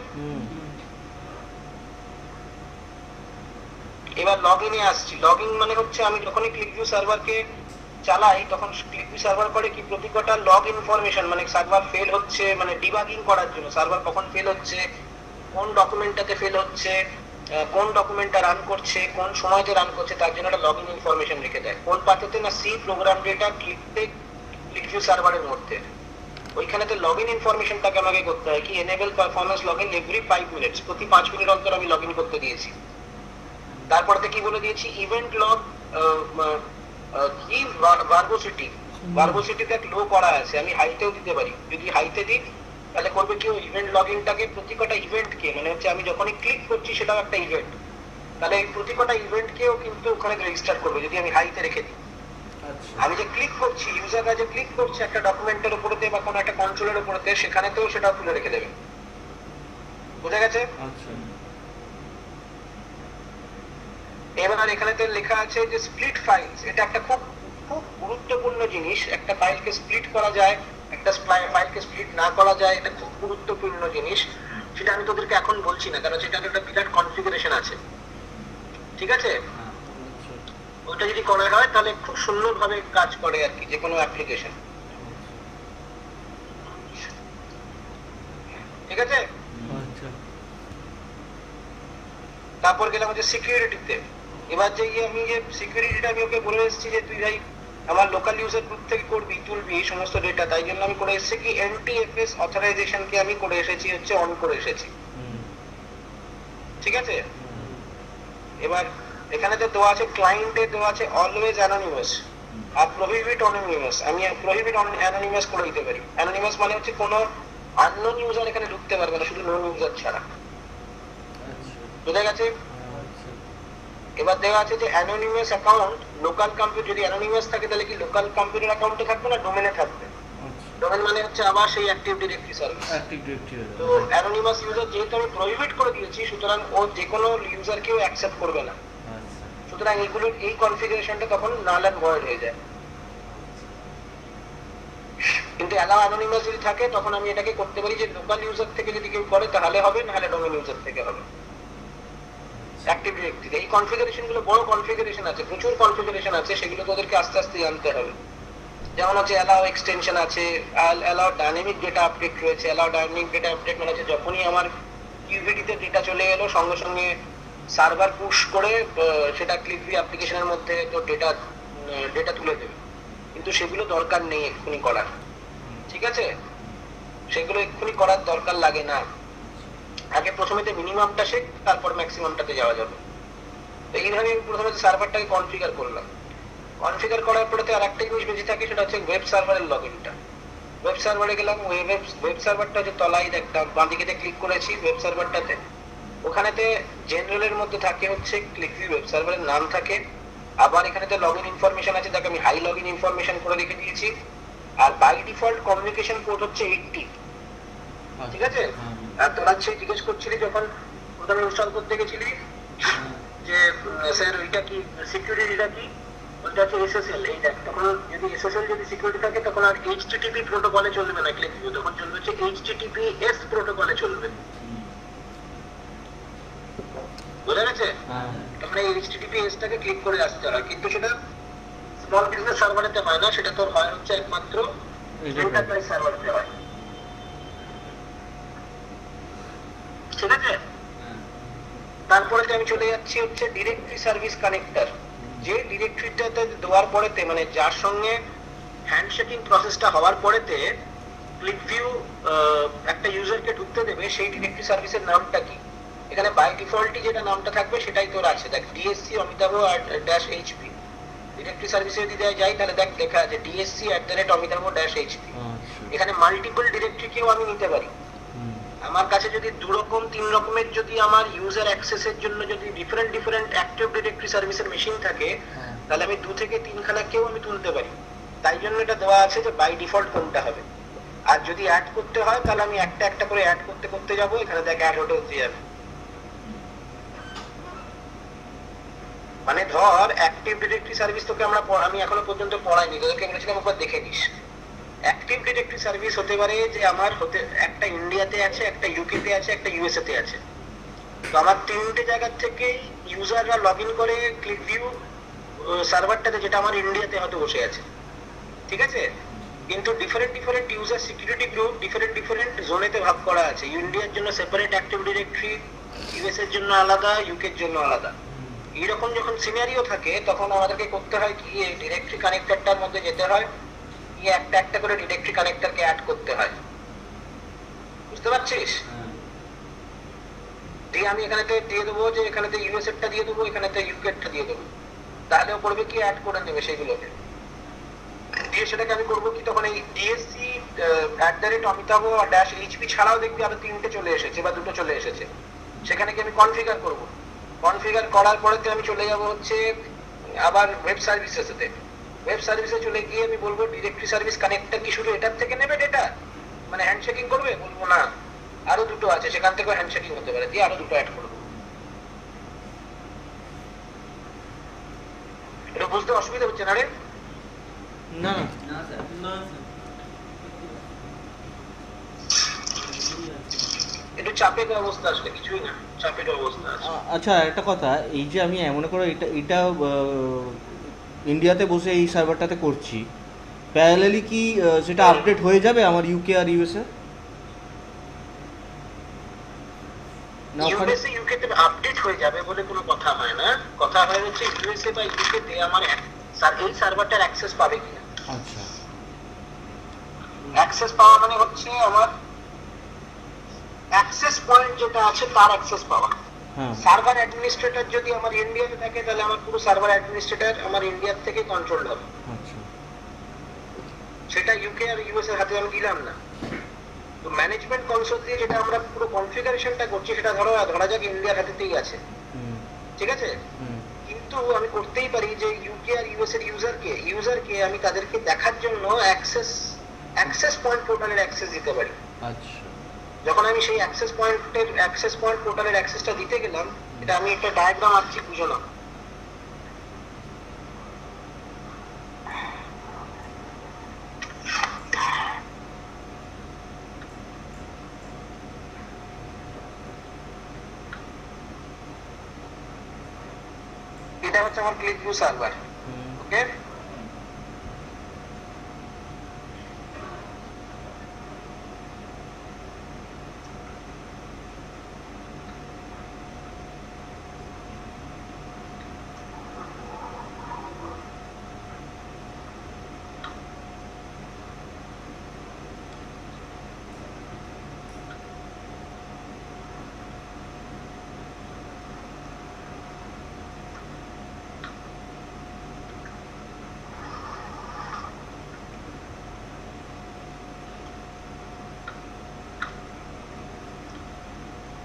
এবার লগইনে আসছি। লগইন মানে হচ্ছে আমি যখনই ক্লিকভিউ সার্ভারকে চালাই তখন ক্লিকভিউ সার্ভার করে কি, প্রতি কটা লগ ইনফরমেশন মানে সার্ভার ফেল হচ্ছে মানে ডিবাগিং করার জন্য, সার্ভার কখন ফেল হচ্ছে, কোন ডকুমেন্টটাতে ফেল হচ্ছে, কোন ডকুমেন্টটা রান করছে, কোন সময়তে রান করছে, তার জন্য একটা লগইন ইনফরমেশন রেখে দেয়। কোন পাথেতে না সি প্রোগ্রাম ডেটা ক্লিকভিউ সার্ভারের মধ্যে, ওইখানেতে লগইন ইনফরমেশনটাকে আমাকে করতে হয় কি, enable performance login every 5 minutes, প্রতি 5 মিনিট অন্তর আমি লগইন করতে দিয়েছি। তারপরে কি বলে দিয়েছি, ইভেন্ট লগ কি ভার্বোসিটিতে লো করা আছে, আমি হাইতেও দিতে পারি। যদি হাইতে দিই তাহলে করবে কি, ইভেন্ট লগইনটাকে প্রতি কটা ইভেন্টকে মানে হচ্ছে আমি যখনই ক্লিক করছি সেটাও একটা ইভেন্ট, তাহলে এই প্রতি কটা ইভেন্টকেও কিন্তু ওখানে রেজিস্টার করবে যদি আমি হাইতে রেখে দিই। আমি যে ক্লিক করছি, ইউজাররা যে ক্লিক করছে একটা ডকুমেন্টের উপরেতে বা কোনো একটা কন্ট্রোলের উপরেতে, সেখানেতেও সেটা তুলে রেখে দেবে, বুঝা গেছে? আচ্ছা এবার এখানেতে লেখা আছে যে স্প্লিট ফাইলস, এটা একটা খুব খুব গুরুত্বপূর্ণ জিনিস। একটা ফাইলকে স্প্লিট করা যায়, একটা ফাইলকে স্প্লিট না করা যায়, এটা খুব গুরুত্বপূর্ণ জিনিস। সেটা আমি তোদেরকে এখন বলছি না, কারণ সেটার একটা বিরাট কনফিগারেশন আছে, ঠিক আছে? ওটা যদি করা হয় তাহলে খুব সুন্দরভাবে কাজ করে আর কি যে কোনো অ্যাপ্লিকেশন, ঠিক আছে? আচ্ছা তারপর গেলাম হচ্ছে সিকিউরিটিতে। এবার যে আমি যে সিকিউরিটিটা আমি ওকে বলে এসেছি যে তুই ভাই আমার লোকাল ইউজার গ্রুপ থেকে করবি, তুলবি এই সমস্ত ডেটা, তাই জন্য আমি করে এসেছি কি NTFS অথরাইজেশনকে আমি করে এসেছি হচ্ছে অন করে এসেছি, ঠিক আছে? এবার এখানে তো দেওয়া আছে ক্লায়েন্টে দেওয়া আছে অলওয়েজ অ্যানোনিমাস আর প্রহিবিট অ্যানোনিমাস, আমি প্রহিবিট অ্যানোনিমাস করে দিতে পারি। অ্যানোনিমাস মানে হচ্ছে কোনো আননোন ইউজার এখানে ঢুকতে পারবে না, শুধু নোন ইউজার ছাড়া, বুঝা গেছে? এবার দেওয়া আছে যে অ্যানোনিমাস অ্যাকাউন্ট লোকাল কম্পিউটার, যদি অ্যানোনিমাস থাকে তাহলে কি লোকাল কম্পিউটার অ্যাকাউন্টে থাকবে না ডোমেনে থাকবে। ডোমেন মানে হচ্ছে আবার সেই অ্যাক্টিভ ডিরেক্টরি সার্ভিস। তো অ্যানোনিমাস ইউজার যেহেতু আমি প্রহিবিট করে দিয়েছি, সুতরাং ও যে কোনো ইউজারকেও অ্যাকসেপ্ট করবে না, সুতরাং এগুলোর এই কনফিগারেশনটা তখন নাল এন্ড ভয়েড হয়ে যায়। কিন্তু অ্যালাউ অ্যানোনিমাস যদি থাকে তখন আমি এটাকে করতে পারি যে লোকাল ইউজার থেকে যদি কেউ করে তাহলে হবে, নাহলে ডোমেন ইউজার থেকে হবে অ্যাক্টিভ ডিরেক্টরি। এই কনফিগারেশন গুলো বড় কনফিগারেশন আছে, প্রচুর কনফিগারেশন আছে, সেগুলো তোদেরকে আস্তে আস্তে জানতে হবে। যেমন হচ্ছে অ্যালাউ এক্সটেনশন আছে, অ্যালাউ ডাইনামিক ডেটা আপডেট রয়েছে। অ্যালাউ ডাইনামিক ডেটা আপডেট মানে হচ্ছে যখনই আমার কিউভিডিতে ডেটা চলে এলো সঙ্গে সঙ্গে সার্ভার পুশ করে সেটা ক্লিকভিউ অ্যাপ্লিকেশনের মধ্যে তো ডেটা তুলে দেবে, কিন্তু সেগুলো দরকার নেই এক্ষুনি করার, ঠিক আছে? সেগুলো এক্ষুনি করার দরকার লাগে না, আগে প্রথমে মিনিমামটা শেখ তারপর ম্যাক্সিমামটাতে যাওয়া যাবে। তো এইভাবে আমি প্রথমে সার্ভারটাকে কনফিগার করলাম। কনফিগার করার পরে আর একটা জিনিস বেশি থাকে, সেটা হচ্ছে ওয়েব সার্ভারের লগইনটা। ওয়েব সার্ভারে গেলাম, ওয়েব সার্ভারটা যে তলায় দেখতাম বাঁ দিকে ক্লিক করেছি ওয়েব সার্ভারটাতে, ওখানেতে জেনারেলের মধ্যে থাকে হচ্ছে ক্লিকভিউ ওয়েব সার্ভারের নাম থাকে, আবার এখানেতে লগইন ইনফরমেশন আছে, দেখ আমি হাই লগইন ইনফরমেশন করে রেখে দিয়েছি। আর বাই ডিফল্ট কমিউনিকেশন পোর্ট হচ্ছে 80, ঠিক আছে? আর তোরা সেই জিজ্ঞেস করছিলি যখন প্রথমে ইনস্টল করতে গেছিলি যে স্যার ওইটা কি সিকিউরিটিটা কি, ওইটা হচ্ছে এসএসএল। এই দেখ, তখন যদি এসএসএল যদি সিকিউরিটি থাকে তখন আর এইচটিটিপি প্রোটোকলে চলবে না, ক্লিক তখন চলবে হচ্ছে এইচটিটিপিএস প্রোটোকলে চলবে, বোঝা গেছে? তখন এই এইচটিটিপিএস টাকে ক্লিক করে আসতে হয়, কিন্তু সেটা স্মল বিজনেস সার্ভারেতে হয় না, সেটা তোর হয় হচ্ছে একমাত্র এন্টারপ্রাইজ সার্ভারেতে হয়, ঠিক আছে? তারপরে আমি চলে যাচ্ছি হচ্ছে ডিরেক্টরি সার্ভিস কানেক্টর। যে ডিরেক্টরিটাতে দেওয়ার পরেতে, মানে যার সঙ্গে হ্যান্ডশেকিং প্রসেসটা হওয়ার পরেতে ক্লিক ভিউ একটা ইউজারকে ঢুকতে দেবে, সেই ডিরেক্টরি সার্ভিসের নামটা কি? এখানে বাই ডিফল্টই যেটা নামটা থাকবে সেটাই তোর আছে, দেখ ডিএসসি অমিতাভ -HP। ডিরেক্টরি সার্ভিসে যদি যাই তাহলে দেখ লেখা আছে DSC@অমিতাভ -HP। এখানে মাল্টিপল ডিরেক্টরিকেও আমি নিতে পারি। আমার কাছে যদি 2 রকম 3 রকমের যদি আমার ইউজার অ্যাক্সেসের জন্য যদি ডিফারেন্ট অ্যাক্টিভ ডিরেক্টরি সার্ভিসের মেশিন থাকে, তাহলে আমি 2 থেকে 3 খানাকেও আমি তুলতে পারি। তাই জন্য এটা দেওয়া আছে যে বাই ডিফল্ট কোনটা হবে। আর যদি অ্যাড করতে হয় তাহলে আমি একটা একটা করে অ্যাড করতে যাব, এখানে দেখ অ্যাড হতে যাবে। মানে ধর অ্যাক্টিভ ডিরেক্টরি সার্ভিস তোকে আমি এখনো পর্যন্ত পড়াইনি, তোদেরকে বলেছিলাম একবার দেখে নিস। অ্যাক্টিভ ডিরেক্টরি সার্ভিস হতে পারে যে আমার একটা ইন্ডিয়াতে আছে, একটা ইউকে তে আছে, একটা ইউএসএ তে আছে। তো আমার 3টে জায়গা থেকেই ইউজাররা লগইন করে ক্লিক ভিউ সার্ভারটাতে, যেটা আমার ইন্ডিয়াতে হয়তো বসে আছে, ঠিক আছে? কিন্তু different user security group different জোনেতে ভাগ করা আছে। ইন্ডিয়ার জন্য সেপারেট অ্যাক্টিভ ডিরেক্টরি, ইউএস এর জন্য আলাদা, ইউকে এর জন্য আলাদা। এইরকম যখন সিনারিও থাকে তখন আমাদেরকে করতে হয় কি, এই ডিরেক্টরি কানেক্টরটার মধ্যে যেতে হয়, একটা একটা করে ডিরেক্টরি কানেক্টরকে অ্যাড করতে হয়, বুঝতে পারছিস? দিয়ে আমি এখানেতে দিয়ে দেবো যে এখানেতে ইউএস এরটা দিয়ে দেবো, এখানেতে ইউকে এরটা দিয়ে দেবো, তাহলে ও করবে কি অ্যাড করে নেবে সেইগুলোকে। দিয়ে সেটাকে আমি করবো কি, তখন এই DSC@অমিতাভ -HP ছাড়াও দেখবি আরো 3টে চলে এসেছে বা 2টো চলে এসেছে, সেখানে কি আমি কনফিগার করব। কনফিগার করার পরে আমি চলে যাব হচ্ছে আবার ওয়েব সার্ভিসেসতে। ওয়েব সার্ভিসে চলে গিয়ে আমি বলবো ডিরেক্টরি সার্ভিস কানেক্টর কি শুধু এটার থেকে নেবে ডেটা, মানে হ্যান্ডশেকিং করবে? বলবো না, আরো 2টো আছে, সেখান থেকেও হ্যান্ডশেকিং হতে পারে, দিয়ে আরো 2টো অ্যাড করবো। এটা বুঝতে অসুবিধা হচ্ছে না রে? না না স্যার, না স্যার, একটু চাপের অবস্থা আসলে, কিছুই না, চাপের অবস্থা আছে। আচ্ছা একটা কথা, এই যে আমি মনে করো এটা ইন্ডিয়াতে বসে এই সার্ভারটাতে করছি, প্যারালালি কি সেটা আপডেট হয়ে যাবে আমার ইউকে আর ইউএসএ? না ওখানে ইউএসএ ইউকে তে আপডেট হয়ে যাবে বলে কোনো কথা হয় না, কথা হয় হচ্ছে ইউএসএ বা ইউকে তে আমার এই সার্ভারটার অ্যাক্সেস পাবে কিনা। আচ্ছা, অ্যাক্সেস পাওয়া মানে হচ্ছে আমার অ্যাক্সেস পয়েন্ট যেটা আছে তার অ্যাক্সেস পাওয়া। হ্যাঁ সার্ভার অ্যাডমিনিস্ট্রেটর যদি আমার ইন্ডিয়াতে থাকে তাহলে আমার পুরো সার্ভার অ্যাডমিনিস্ট্রেটর আমার ইন্ডিয়ার থেকে কন্ট্রোল হবে, আচ্ছা সেটা ইউকে আর ইউএস এর হাতে আমি দিলাম না। তো ম্যানেজমেন্ট কনসোল দিয়ে যেটা আমরা পুরো কনফিগারেশনটা করছি সেটা ধরা যাক ইন্ডিয়ার হাতেতেই আছে, ঠিক আছে? কিন্তু আমি করতেই পারি যে ইউকে আর ইউএস এর ইউজারকে আমি তাদেরকে দেখার জন্য অ্যাক্সেস পয়েন্ট পোর্টালের অ্যাক্সেস দিতে পারি। আচ্ছা যখন আমি সেই অ্যাক্সেস পয়েন্ট পোর্টালের অ্যাক্সেসটা দিতে গেলাম, এটা আমি একটা ডায়াগ্রাম আঁকছি, বুঝো না। এটা হচ্ছে আমার ক্লিক ভিউ সার্ভার, ওকে?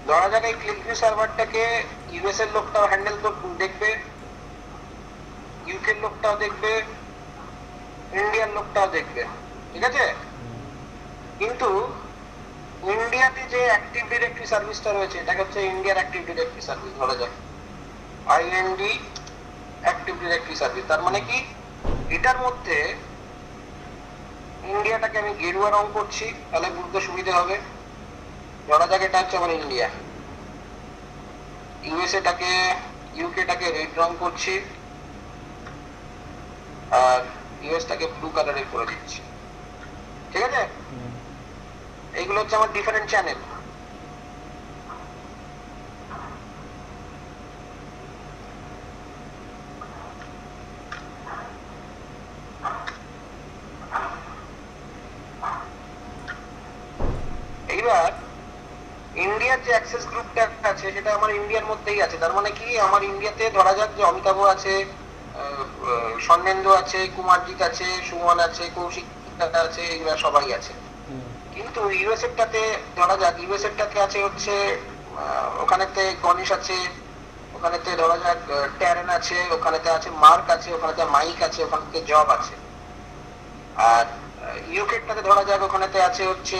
ধরা যাক এই ক্লিক ভিউ সার্ভারটাকে ইউএস এর লোকটাও হ্যান্ডেল দেখবে, ইউকের লোকটাও দেখবে, ইন্ডিয়ার লোকটাও দেখবে, ঠিক আছে? কিন্তু ইন্ডিয়াতে যে অ্যাক্টিভ ডিরেক্টরি সার্ভিসটা রয়েছে এটাকে হচ্ছে ইন্ডিয়ার অ্যাক্টিভ ডিরেক্টরি সার্ভিস ধরা যাক, আইএনডি অ্যাক্টিভ ডিরেক্টরি সার্ভিস। তার মানে কি এটার মধ্যে ইন্ডিয়াটাকে আমি গেরুয়া রং করছি, তাহলে বুঝতে সুবিধা হবে। ধরা যাক এটা হচ্ছে আমার ইন্ডিয়া, ইউএসএটাকে ইউকেটাকে রেড রং করছি, আর ইউএসটাকে ব্লু কালারের করে দিচ্ছি, ঠিক আছে? এইগুলো হচ্ছে আমার ডিফারেন্ট চ্যানেল। এইবার ইন্ডিয়ার যে অ্যাক্সেস গ্রুপটা আছে সেটা আমার ইন্ডিয়ার মধ্যেই আছে। তার মানে কি আমার ইন্ডিয়াতে ধরা যাক যে অমিতাভ আছে, স্বর্ণেন্দু আছে, কুমারজিৎ আছে, সুমন আছে, কৌশিক আছে, এগুলা সবাই আছে। কিন্তু ইউএসএটাতে ধরা যাক ইউএসএটাতে আছে হচ্ছে ওখানেতে গণেশ আছে, ওখানেতে ধরা যাক ট্যারেন আছে, ওখানেতে আছে মার্ক আছে, ওখানেতে মাইক আছে, ওখানেতে জব আছে। আর ইউকেটাতে ধরা যাক ওখানেতে আছে হচ্ছে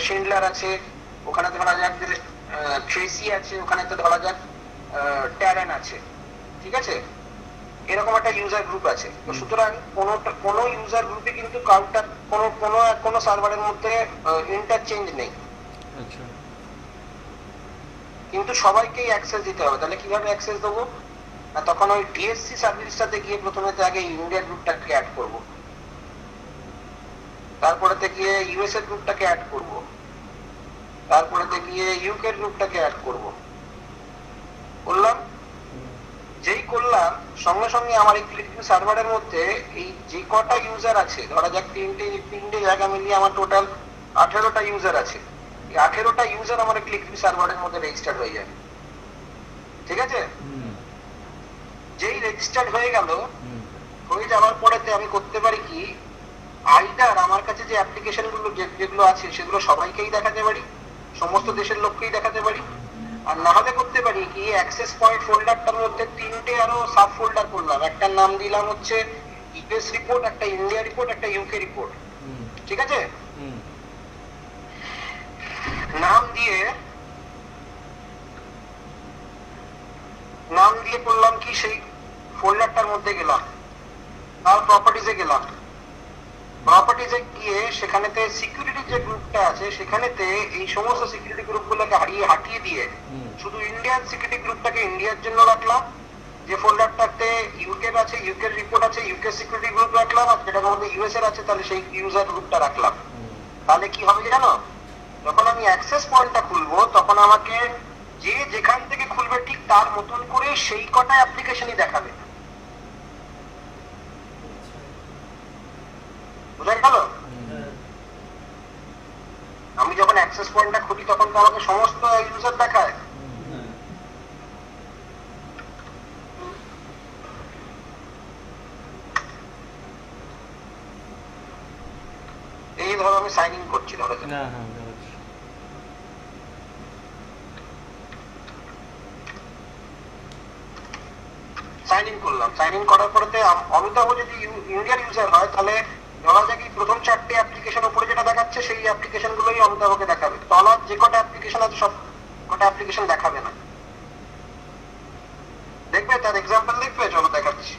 শিন্ডলার আছে, ওখানে ধরা যাক যে ট্রেসি আছে, ওখানেতে ধরা যাক ট্যারেন আছে, ঠিক আছে? এরকম একটা ইউজার গ্রুপ আছে। তো সুতরাং কোনো ইউজার গ্রুপে কিন্তু কাউন্টার কোনো সার্ভারের মধ্যে ইন্টারচেঞ্জ নেই, কিন্তু সবাইকেই অ্যাক্সেস দিতে হবে। তাহলে কিভাবে অ্যাক্সেস দেবো? না, তখন ওই ডিএসসি সার্ভিসটাতে গিয়ে প্রথমে আগে ইন্ডিয়ার গ্রুপটাকে অ্যাড করব, তারপরে গিয়ে ইউএসএ গ্রুপটাকে অ্যাড করব, তারপরে গিয়ে ইউকে গ্রুপটাকে অ্যাড করব। করলাম, যেই করলাম সঙ্গে সঙ্গে আমার এই ক্লিকিং সার্ভারের মধ্যে এই যে কটা ইউজার আছে, ধরা যাক তিনটে জায়গা মিলিয়ে আমার টোটাল 18টা ইউজার আছে। এই 18টা ইউজার আমার ক্লিকিং সার্ভারের মধ্যে রেজিস্টার হয়ে যাবে, ঠিক আছে? যেই রেজিস্টার্ড হয়ে গেল, হয়ে যাওয়ার পরেতে আমি করতে পারি কি, আইদার আমার কাছে যে অ্যাপ্লিকেশন গুলো যেগুলো আছে সেগুলো সবাইকেই দেখাতে পারি, সমস্ত দেশের লোককেই দেখাতে পারি। আর না হলে করতে পারি কি, অ্যাক্সেস পয়েন্ট ফোল্ডারটার মধ্যে তিনটে আরো সাব ফোল্ডার করলাম। একটা নাম দিলাম হচ্ছে ইউএস রিপোর্ট, একটা ইন্ডিয়া রিপোর্ট, একটা ইউকে রিপোর্ট, ঠিক আছে? নাম দিয়ে করলাম কি, সেই ফোল্ডারটার মধ্যে গেলাম, আর প্রপার্টিজে গেলাম। প্রপার্টিজে গিয়ে সেখানেতে সিকিউরিটি যে গ্রুপটা আছে সেখানেতে এই সমস্ত সিকিউরিটি গ্রুপগুলোকে হাটিয়ে দিয়ে শুধু ইন্ডিয়ান সিকিউরিটি গ্রুপটাকে ইন্ডিয়ার জন্য রাখলাম। যে ফোল্ডারটাতে ইউকে আছে, ইউকে রিপোর্ট আছে, ইউকে সিকিউরিটি গ্রুপ রাখলাম। আর যেটার মধ্যে ইউএস এর আছে তাহলে সেই ইউজার গ্রুপটা রাখলাম। তাহলে কি হবে জানো, যখন আমি অ্যাক্সেস পয়েন্টটা খুলবো তখন আমাকে যে যেখান থেকে খুলবে ঠিক তার মতন করে সেই কটা অ্যাপ্লিকেশনই দেখাবে। বুঝা গেল? আমি যখন অ্যাক্সেস পয়েন্টটা খুলি তখন তো আমাকে সমস্ত ইউজার দেখায়। এই ধরো আমি সাইন ইন করছি, ধরো সাইন ইন করলাম। সাইন ইন করার পরে অমিতাভ যদি ইন্ডিয়ান ইউজার হয় তাহলে ধরা যাক প্রথম 4টে অ্যাপ্লিকেশন উপরে যেটা দেখাচ্ছে সেই অ্যাপ্লিকেশন গুলোই অমিতাভকে দেখাবে, তলার যে কটা অ্যাপ্লিকেশন আছে সব কটা অ্যাপ্লিকেশন দেখাবে না। দেখবে তার এক্সাম্পল দেখবে? চলো দেখাচ্ছি।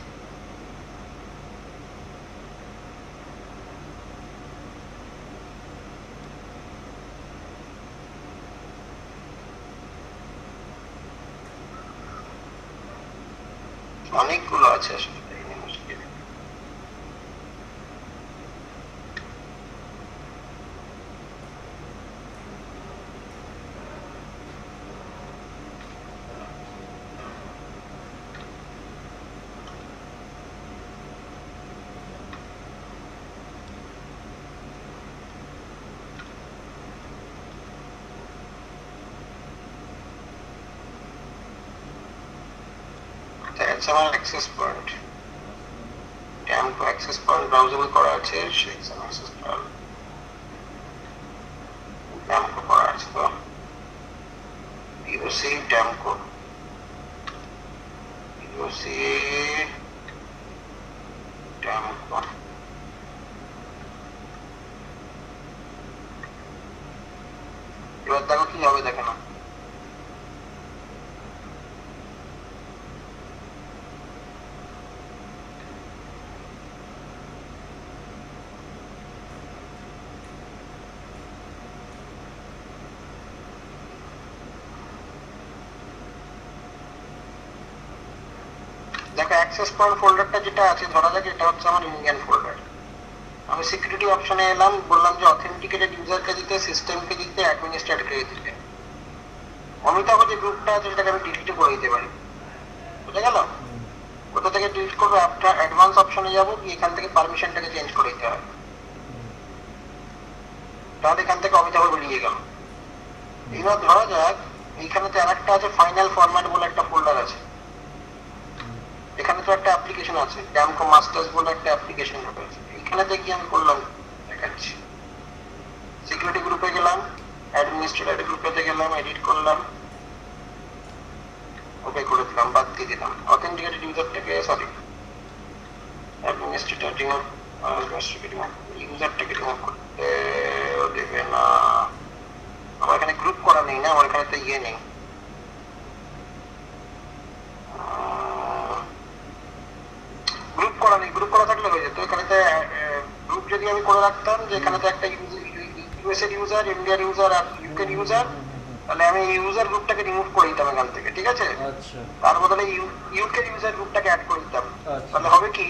অনেকগুলো আছে আসলে। That's our access point. Damco access point browsable করা আছে, সেই access point Damco করা আছে। তো you see Damco see tempo. এবার দেখো কি হবে, দেখে না। দেখো অ্যাক্সেস পয়েন্ট ফোল্ডারটা যেটা আছে, ধরা যাক এটা হচ্ছে আমার ইন্ডিয়ান ফোল্ডার। আমি সিকিউরিটি অপশনে এলাম, বললাম যে অথেন্টিকেটেড ইউজারকে দিতে, সিস্টেমকে দিতে, অ্যাডমিনিস্ট্রেটরকে দিতে। অমিতাভ যে গ্রুপটা আছে সেটাকে আমি ডিলিট করে দিতে পারি, বুঝা গেল? কোথা থেকে ডিলিট করবো? আপনার অ্যাডভান্স অপশনে যাবো, গিয়ে এখান থেকে পারমিশনটাকে চেঞ্জ করে দিতে হবে। তাহলে এখান থেকে অমিতাভ বেরিয়ে গেল। এবার ধরা যাক এইখানে তো আরেকটা আছে, ফাইনাল ফরম্যাট বলে একটা ফোল্ডার আছে। এখানে তো একটা অ্যাপ্লিকেশন আছে, ড্যামকো মাস্টার্স বলে একটা অ্যাপ্লিকেশন রয়েছে। এখানে কি আমি করলাম দেখাচ্ছি। সিকিউরিটি গ্রুপে গেলাম, অ্যাডমিনিস্ট্রেটর গ্রুপেতে গেলাম, এডিট করলাম, ওকে করে দিলাম, বাদ দিয়ে দিলাম। অথেন্টিকেটেড ইউজারটাকে, সরি অ্যাডমিনিস্ট্রেটর রিমুভ, ইউজারটাকে রিমুভ করতে দেবে না। আমার এখানে গ্রুপ করা নেই না, আমার এখানে তো ইয়ে নেই, গ্রুপ করা নেই। গ্রুপ করা থাকলে হয়ে যেত। এখানে গ্রুপ যদি আমি করে রাখতাম যে এখানে তো একটা ইউএস এর ইউজার, ইন্ডিয়ার ইউজার আর ইউকে ইউজার, তাহলে আমি ইউজার গ্রুপটাকে রিমুভ করে দিতাম এখান থেকে, ঠিক আছে? আচ্ছা তার বদলে ইউকে ইউজার গ্রুপটাকে অ্যাড করে দিতাম। আচ্ছা। তাহলে হবে কি,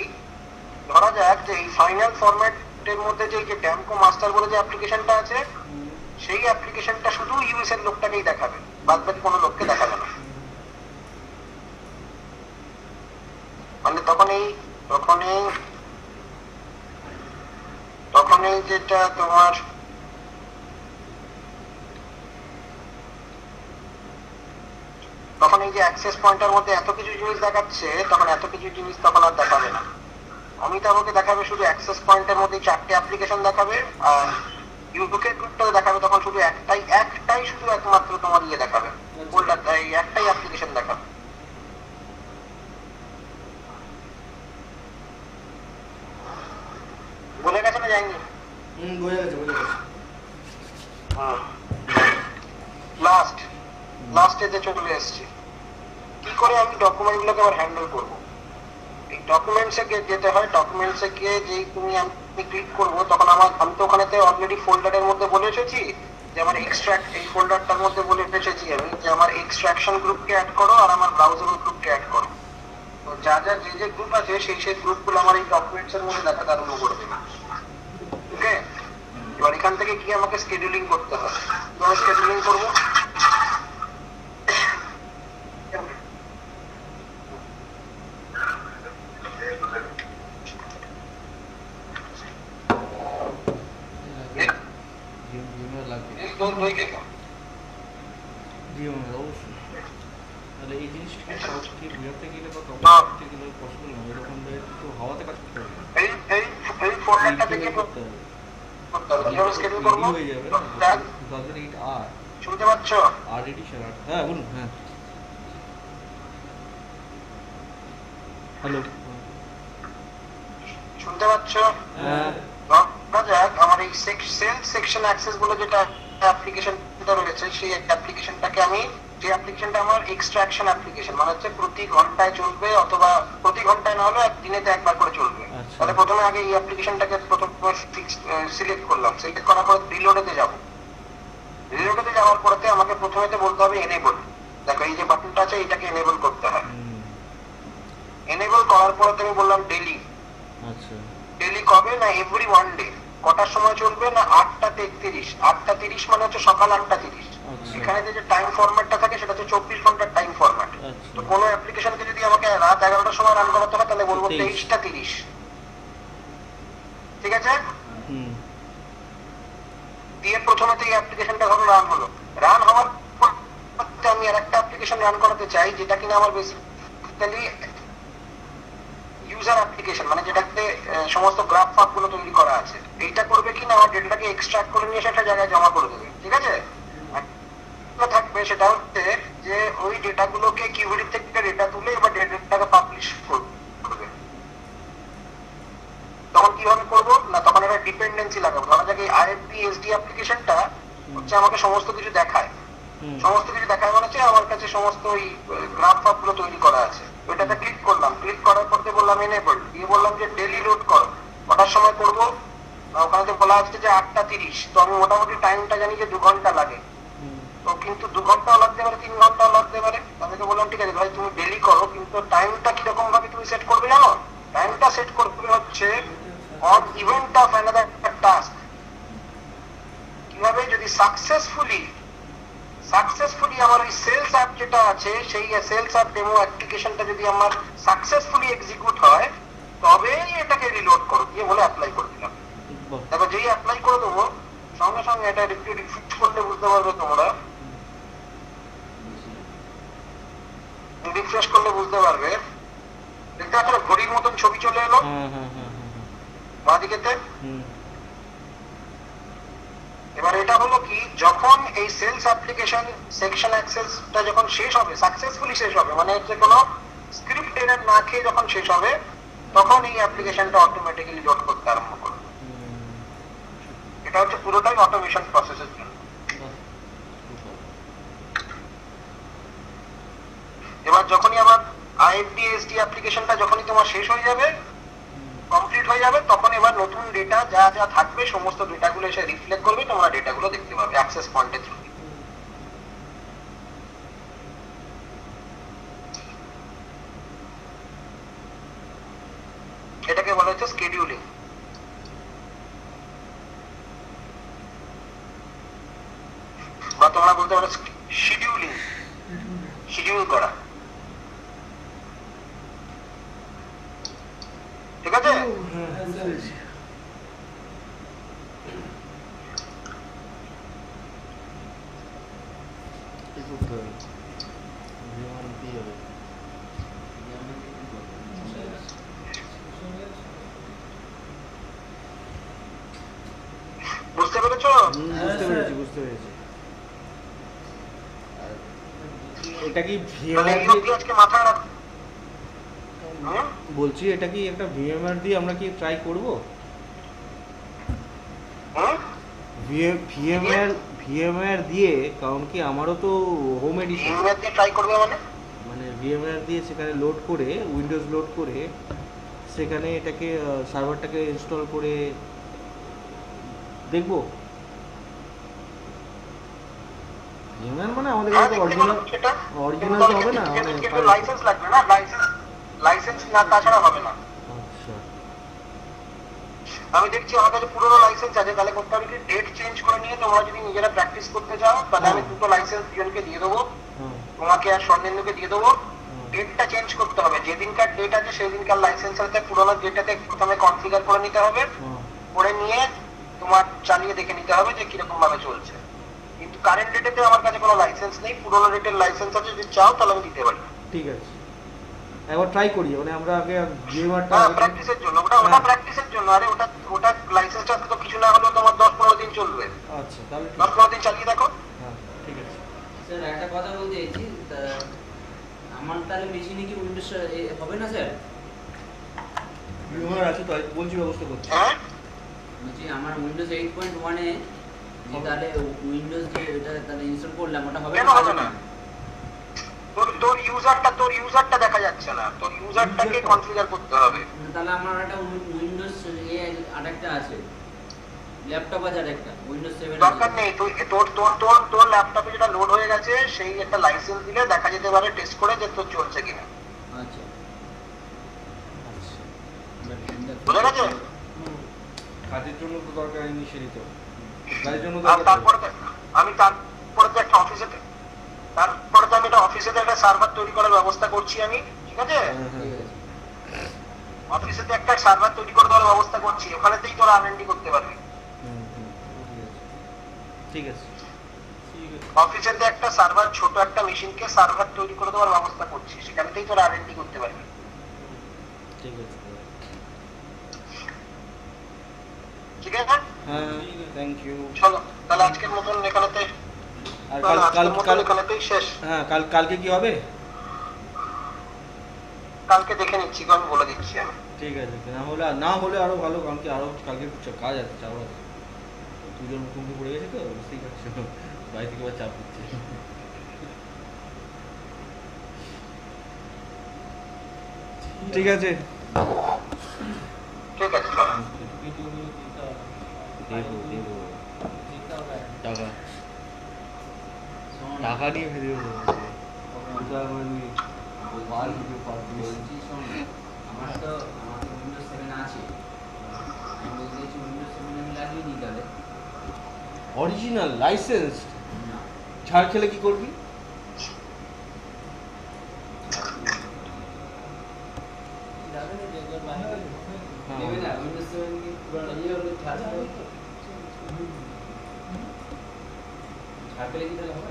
ধরা যাক যে এই ফাইনাল ফরম্যাটের মধ্যে যে ড্যামকো মাস্টার বলে যে অ্যাপ্লিকেশনটা আছে, সেই অ্যাপ্লিকেশনটা শুধু ইউএস এর লোকটাকেই দেখাবে, বাদ বাকি কোনো লোককে দেখাবে না। মানে তখন এই যেটা তোমার তখন এই যে অ্যাক্সেস পয়েন্টের মধ্যে এত কিছু জিনিস দেখাচ্ছে, তখন এত কিছু জিনিস তখন আর দেখাবে না। অমিতাভকে দেখাবে শুধু অ্যাক্সেস পয়েন্টের মধ্যে 4টে অ্যাপ্লিকেশন দেখাবে, আর ইউকে গ্রুপটাতে দেখাবে তখন শুধু একটাই শুধু একমাত্র তোমার ইয়ে দেখাবে, একটাই অ্যাপ্লিকেশন দেখাবে। বলে গেছে না যায়নি? বোঝা গেছে বোঝা গেছে। লাস্টে যে চলে এসেছি, কি করে আমি ডকুমেন্ট গুলোকে আবার হ্যান্ডেল করবো? এই ডকুমেন্টসে যেতে হয়। ডকুমেন্টসে গিয়ে যেই আমি ক্লিক করবো, তখন আমি তো ওখানেতে অলরেডি ফোল্ডারের মধ্যে বলে এসেছি যে আমার এক্সট্রাক্ট, এই ফোল্ডারটার মধ্যে বলে এসেছি আমি যে আমার এক্সট্রাকশন গ্রুপকে অ্যাড করো আর আমার ব্রাউজাবল গ্রুপকে অ্যাড করো। তো যে গ্রুপ আছে সেই গ্রুপগুলো আমার এই ডকুমেন্টস এর মধ্যে দেখা আরম্ভ করে দেবে। ওকে, এবার এখান থেকে কি আমাকে স্কেডিউলিং করতে হবে। স্কেডিউলিং করবো, অবশ্যই। তাহলে এই জিনিসটাকে কাউকে বোঝাতে গেলে বা কাউকে করতে গেলে পসিবল নয়, এরকম তো হাওয়াতে কাজ করতে হবে, এই ফোল্ডারটা থেকে করতে হবে, হয়ে যাবে না। 2008 আর শুনতে পাচ্ছ? আর এডিশন। হ্যাঁ বলুন। হ্যাঁ হ্যালো, শুনতে পাচ্ছ? হ্যাঁ আমার এই সেকশন অ্যাক্সেস বলে যেটা অ্যাপ্লিকেশনটা রয়েছে, সেই অ্যাপ্লিকেশনটাকে আমি, যে অ্যাপ্লিকেশনটা আমার এক্সট্রাকশন অ্যাপ্লিকেশন, মানে হচ্ছে প্রতি ঘন্টায় চলবে, অথবা প্রতি ঘন্টায় না হলে দিনেতে একবার করে চলবে। তাহলে প্রথমে আগে এই অ্যাপ্লিকেশনটাকে সিলেক্ট করলাম। সিলেক্ট করার পর রিলোডেতে যাব। রিলোডেতে যাওয়ার পরে আমাকে প্রথমে বলতে হবে এনেবল। দেখো এই যে বাটনটা আছে, এটাকে এনেবল করতে হয়। এনেবল করার পরে আমি বললাম ডেলি। আচ্ছা, ডেলি কবে না এভরি ওয়ান ডে। কটার সময় চলবে না 8:33। 8:30 মানে হচ্ছে সকাল 8:30। এখানে যে টাইম ফরম্যাটটা থাকে সেটা হচ্ছে 24 ঘন্টার টাইম ফরম্যাট। তো কোনো অ্যাপ্লিকেশনকে যদি আমাকে রাত 11টার সময় রান করাতে হয়, তাহলে বলবো 23:30। ঠিক আছে? দিয়ে প্রথমে এই অ্যাপ্লিকেশনটা ধরো রান হলো। রান হওয়ার পর আমি আরেকটা অ্যাপ্লিকেশন রান করাতে চাই, যেটা কিনা আমার বেসিক্যালি ইউজার অ্যাপ্লিকেশন, মানে যেটাতে সমস্ত গ্রাফ ফাফ গুলো তৈরি করা আছে। এইটা করবে কি না, আমার ডেটাটাকে এক্সট্রাক্ট করে নিয়ে সেটা জায়গায় জমা করে দেবে। ঠিক আছে? থাকবে করবে সেটা হচ্ছে যে ওই ডেটাগুলোকে কিউবেরি থেকে ডেটা তুলে এবার ডেটাটাকে পাবলিশ করবে। তখন কিভাবে করবো না, তখন একটা ডিপেন্ডেন্সি লাগাবো। ধরা যাক এই আইএফবি এসডি অ্যাপ্লিকেশনটা হচ্ছে আমাকে সমস্ত কিছু দেখায়, সমস্ত কিছু দেখায় মানে হচ্ছে আমার কাছে সমস্ত ওই গ্রাফ গুলো তৈরি করা আছে। ওইটাতে ক্লিক করলাম, ক্লিক করার পর বললাম এনেবল, দিয়ে বললাম যে ডেলি লোড করো, কটার সময় করবো, ওখানে তো বলা আছে যে 8:30, তো আমি মোটামুটি টাইমটা জানি যে 2 ঘন্টা লাগে। তো কিন্তু 2 ঘন্টাও লাগতে পারে, 3 ঘন্টাও লাগতে পারে। তাদেরকে বললাম ঠিক আছে ভাই তুমি ডেলি করো, কিন্তু টাইমটা কিরকম ভাবে তুমি সেট করবে জানো? টাইমটা সেট করবে হচ্ছে on event of another task. কিভাবে? যদি সাকসেসফুলি আমার ওই সেলস অ্যাপ যেটা আছে সেই সেলস অ্যাপ ডেমো অ্যাপ্লিকেশনটা যদি আমার সাকসেসফুলি এক্সিকিউট হয় তবেই এটাকে রিলোড করো, দিয়ে বলে অ্যাপ্লাই করে দিলাম। তারপর যেই অ্যাপ্লাই করে দেবো সঙ্গে সঙ্গে এটা একটু রিফ্রেশ করলে বুঝতে পারবে তোমরা, রিফ্রেশ করলে বুঝতে পারবে, দেখতে পাচ্ছ না ঘড়ির মতন ছবি চলে এলো বাঁ দিকেতে। এবার এটা হলো কি, যখন এই সেলস অ্যাপ্লিকেশন সেকশন অ্যাক্সেসটা যখন শেষ হবে, সাকসেসফুলি শেষ হবে, মানে হচ্ছে কোনো স্ক্রিপ্ট এরর না খেয়ে যখন শেষ হবে, তখন এই অ্যাপ্লিকেশনটা অটোমেটিক্যালি লোড করতে আরম্ভ করবে। এটা হচ্ছে পুরোটাই অটোমেশন প্রসেসের জন্য। এবার যখনই আমার আইএফডি এসডি অ্যাপ্লিকেশনটা যখনই তোমার শেষ হয়ে যাবে, কমপ্লিট হয়ে যাবে, তখন এবার নতুন ডেটা যা যা থাকবে সমস্ত ডেটাগুলো এসে রিফ্লেক্ট করবে, তোমরা ডেটাগুলো দেখতে পাবে অ্যাক্সেস পয়েন্টের থ্রু। এটাকে বলা হচ্ছে স্কেডিউলিং, বা তোমরা বলতে পারো শিডিউলিং, শিডিউল করা। ঠিক আছে? বুঝতে পেরেছো? বুঝতে পেরেছি। এটা কি তাহলে এই অবধি আজকে মাথায় রাখ। বলছি এটা কি একটা ভিএমআর দিয়ে আমরা কি ট্রাই করব? ভিএমআর দিয়ে, কারণ কি আমারও তো হোম এডিশন, ভিএমআর দিয়ে ট্রাই করবে মানে ভিএমআর দিয়ে সেখানে লোড করে, উইন্ডোজ লোড করে সেখানে এটাকে সার্ভারটাকে ইনস্টল করে দেখব। ভিএমআর মানে আমাদের কাছে অরিজিনাল তো হবে না, মানে লাইসেন্স লাগবে না, লাইসেন্স না তাছাড়া হবে না। আচ্ছা, আমি দেখছি আমার কাছে পুরোনো লাইসেন্স আছে, তাহলে করতে হবে কি ডেট চেঞ্জ করে নিয়ে তোমরা যদি নিজেরা প্র্যাকটিস করতে চাও তাহলে আমি 2টো লাইসেন্স দুজনকে দিয়ে দেবো, তোমাকে আর স্বর্ণেন্দুকে দিয়ে দেবো। ডেটটা চেঞ্জ করতে হবে, যেদিনকার ডেট আছে সেই দিনকার লাইসেন্সের সাথে পুরোনো ডেটাতে প্রথমে কনফিগার করে নিতে হবে, করে নিয়ে তোমার চালিয়ে দেখে নিতে হবে যে কিরকম ভাবে চলছে। কিন্তু কারেন্ট ডেটেতে আমার কাছে কোনো লাইসেন্স নেই, পুরোনো ডেটের লাইসেন্স আছে, যদি চাও তাহলে আমি দিতে পারি। ঠিক আছে, একবার ট্রাই করি, মানে আমরা আগে ভিএমআরটা প্র্যাকটিসের জন্য, ওটা প্র্যাকটিসের জন্য। আরে ওটা লাইসেন্সটা তো কিছু না হলেও তোমার 10-15 দিন চলবে। আচ্ছা, তাহলে 10-15 দিন চালিয়ে দেখো। হ্যাঁ ঠিক আছে স্যার। একটা কথা বলতে চাইছি, আমার তাহলে মেশিনে কি উইন্ডোজ হবে না স্যার? ভিএমআর আছে তো, বলছি ব্যবস্থা করছি। হ্যাঁ বলছি আমার উইন্ডোজ 8.1 এ যে তাহলে উইন্ডোজ যে এটা তাহলে ইনস্টল করলাম ওটা হবে কেন হবে না? তোর ইউজারটা দেখা যাচ্ছে না, তোর ইউজারটাকে কনফিগার করতে হবে। তাহলে আমার একটা উইন্ডোজ আরেকটা আছে, ল্যাপটপ আছে আরেকটা উইন্ডোজ 7 দরকার নেই, তুই তোর ল্যাপটপে যেটা লোড হয়ে গেছে সেই একটা লাইসেন্স দিলে দেখা যেতে পারে টেস্ট করে যে তোর চলছে কিনা। আচ্ছা বুঝা গেছে? কাজের জন্য তো দরকার ইনিশিয়ালি, তো কাজের জন্য আর তারপরে তো একটা অফিসে একটা সার্ভার তৈরি করার ব্যবস্থা করছি আমি। ঠিক আছে? অফিসেতে একটা সার্ভার তৈরি করে দেওয়ার ব্যবস্থা করছি, ওখানেতেই তোরা R&D করতে পারবি। ঠিক আছে, অফিসেতে একটা সার্ভার, ছোট একটা মেশিনকে সার্ভার তৈরি করে দেওয়ার ব্যবস্থা করছি, সেখানেতেই তোরা R&D করতে পারবি। ঠিক আছে, ঠিক আছে? হ্যাঁ থ্যাংক ইউ। চলো তাহলে আজকের মতন এখানেতে আর না, কাল না, কাল আজকের মতো কাল এখানেতেই শেষ। হ্যাঁ কালকে কি হবে? কালকে দেখে নিচ্ছি, আমি বলে দিচ্ছি আমি। ঠিক আছে, না হলে আরো ভালো, কারণ কি আরো কালকে কাজ আছে, চাপ আছে। দুজন মুখোমুখি পড়ে গেছে তো, বুঝতেই পারছো, বাড়ি থেকে আবার চাপ দিচ্ছে। ঠিক আছে, ঠিক আছে, চলো। ভিডিওগুলো দিতে হবে। দেবো দিতে হবে। টাকা শোন, টাকা নিয়ে ভিডিও দেবো। বলছি শোন, আমার তো উইন্ডোজ 7 আছে, আমি বলতে চাইছি উইন্ডোজ 7 আমি লাগিয়ে দিই তাহলে। অরিজিনাল লাইসেন্স না, ছাড় খেলে কি করবি? যাবে না যেগুলো বাইরে। দেবে না উইন্ডোজ 7 কি পুরো ইয়ে হলে ছাড় খেলে কি তাহলে হবে?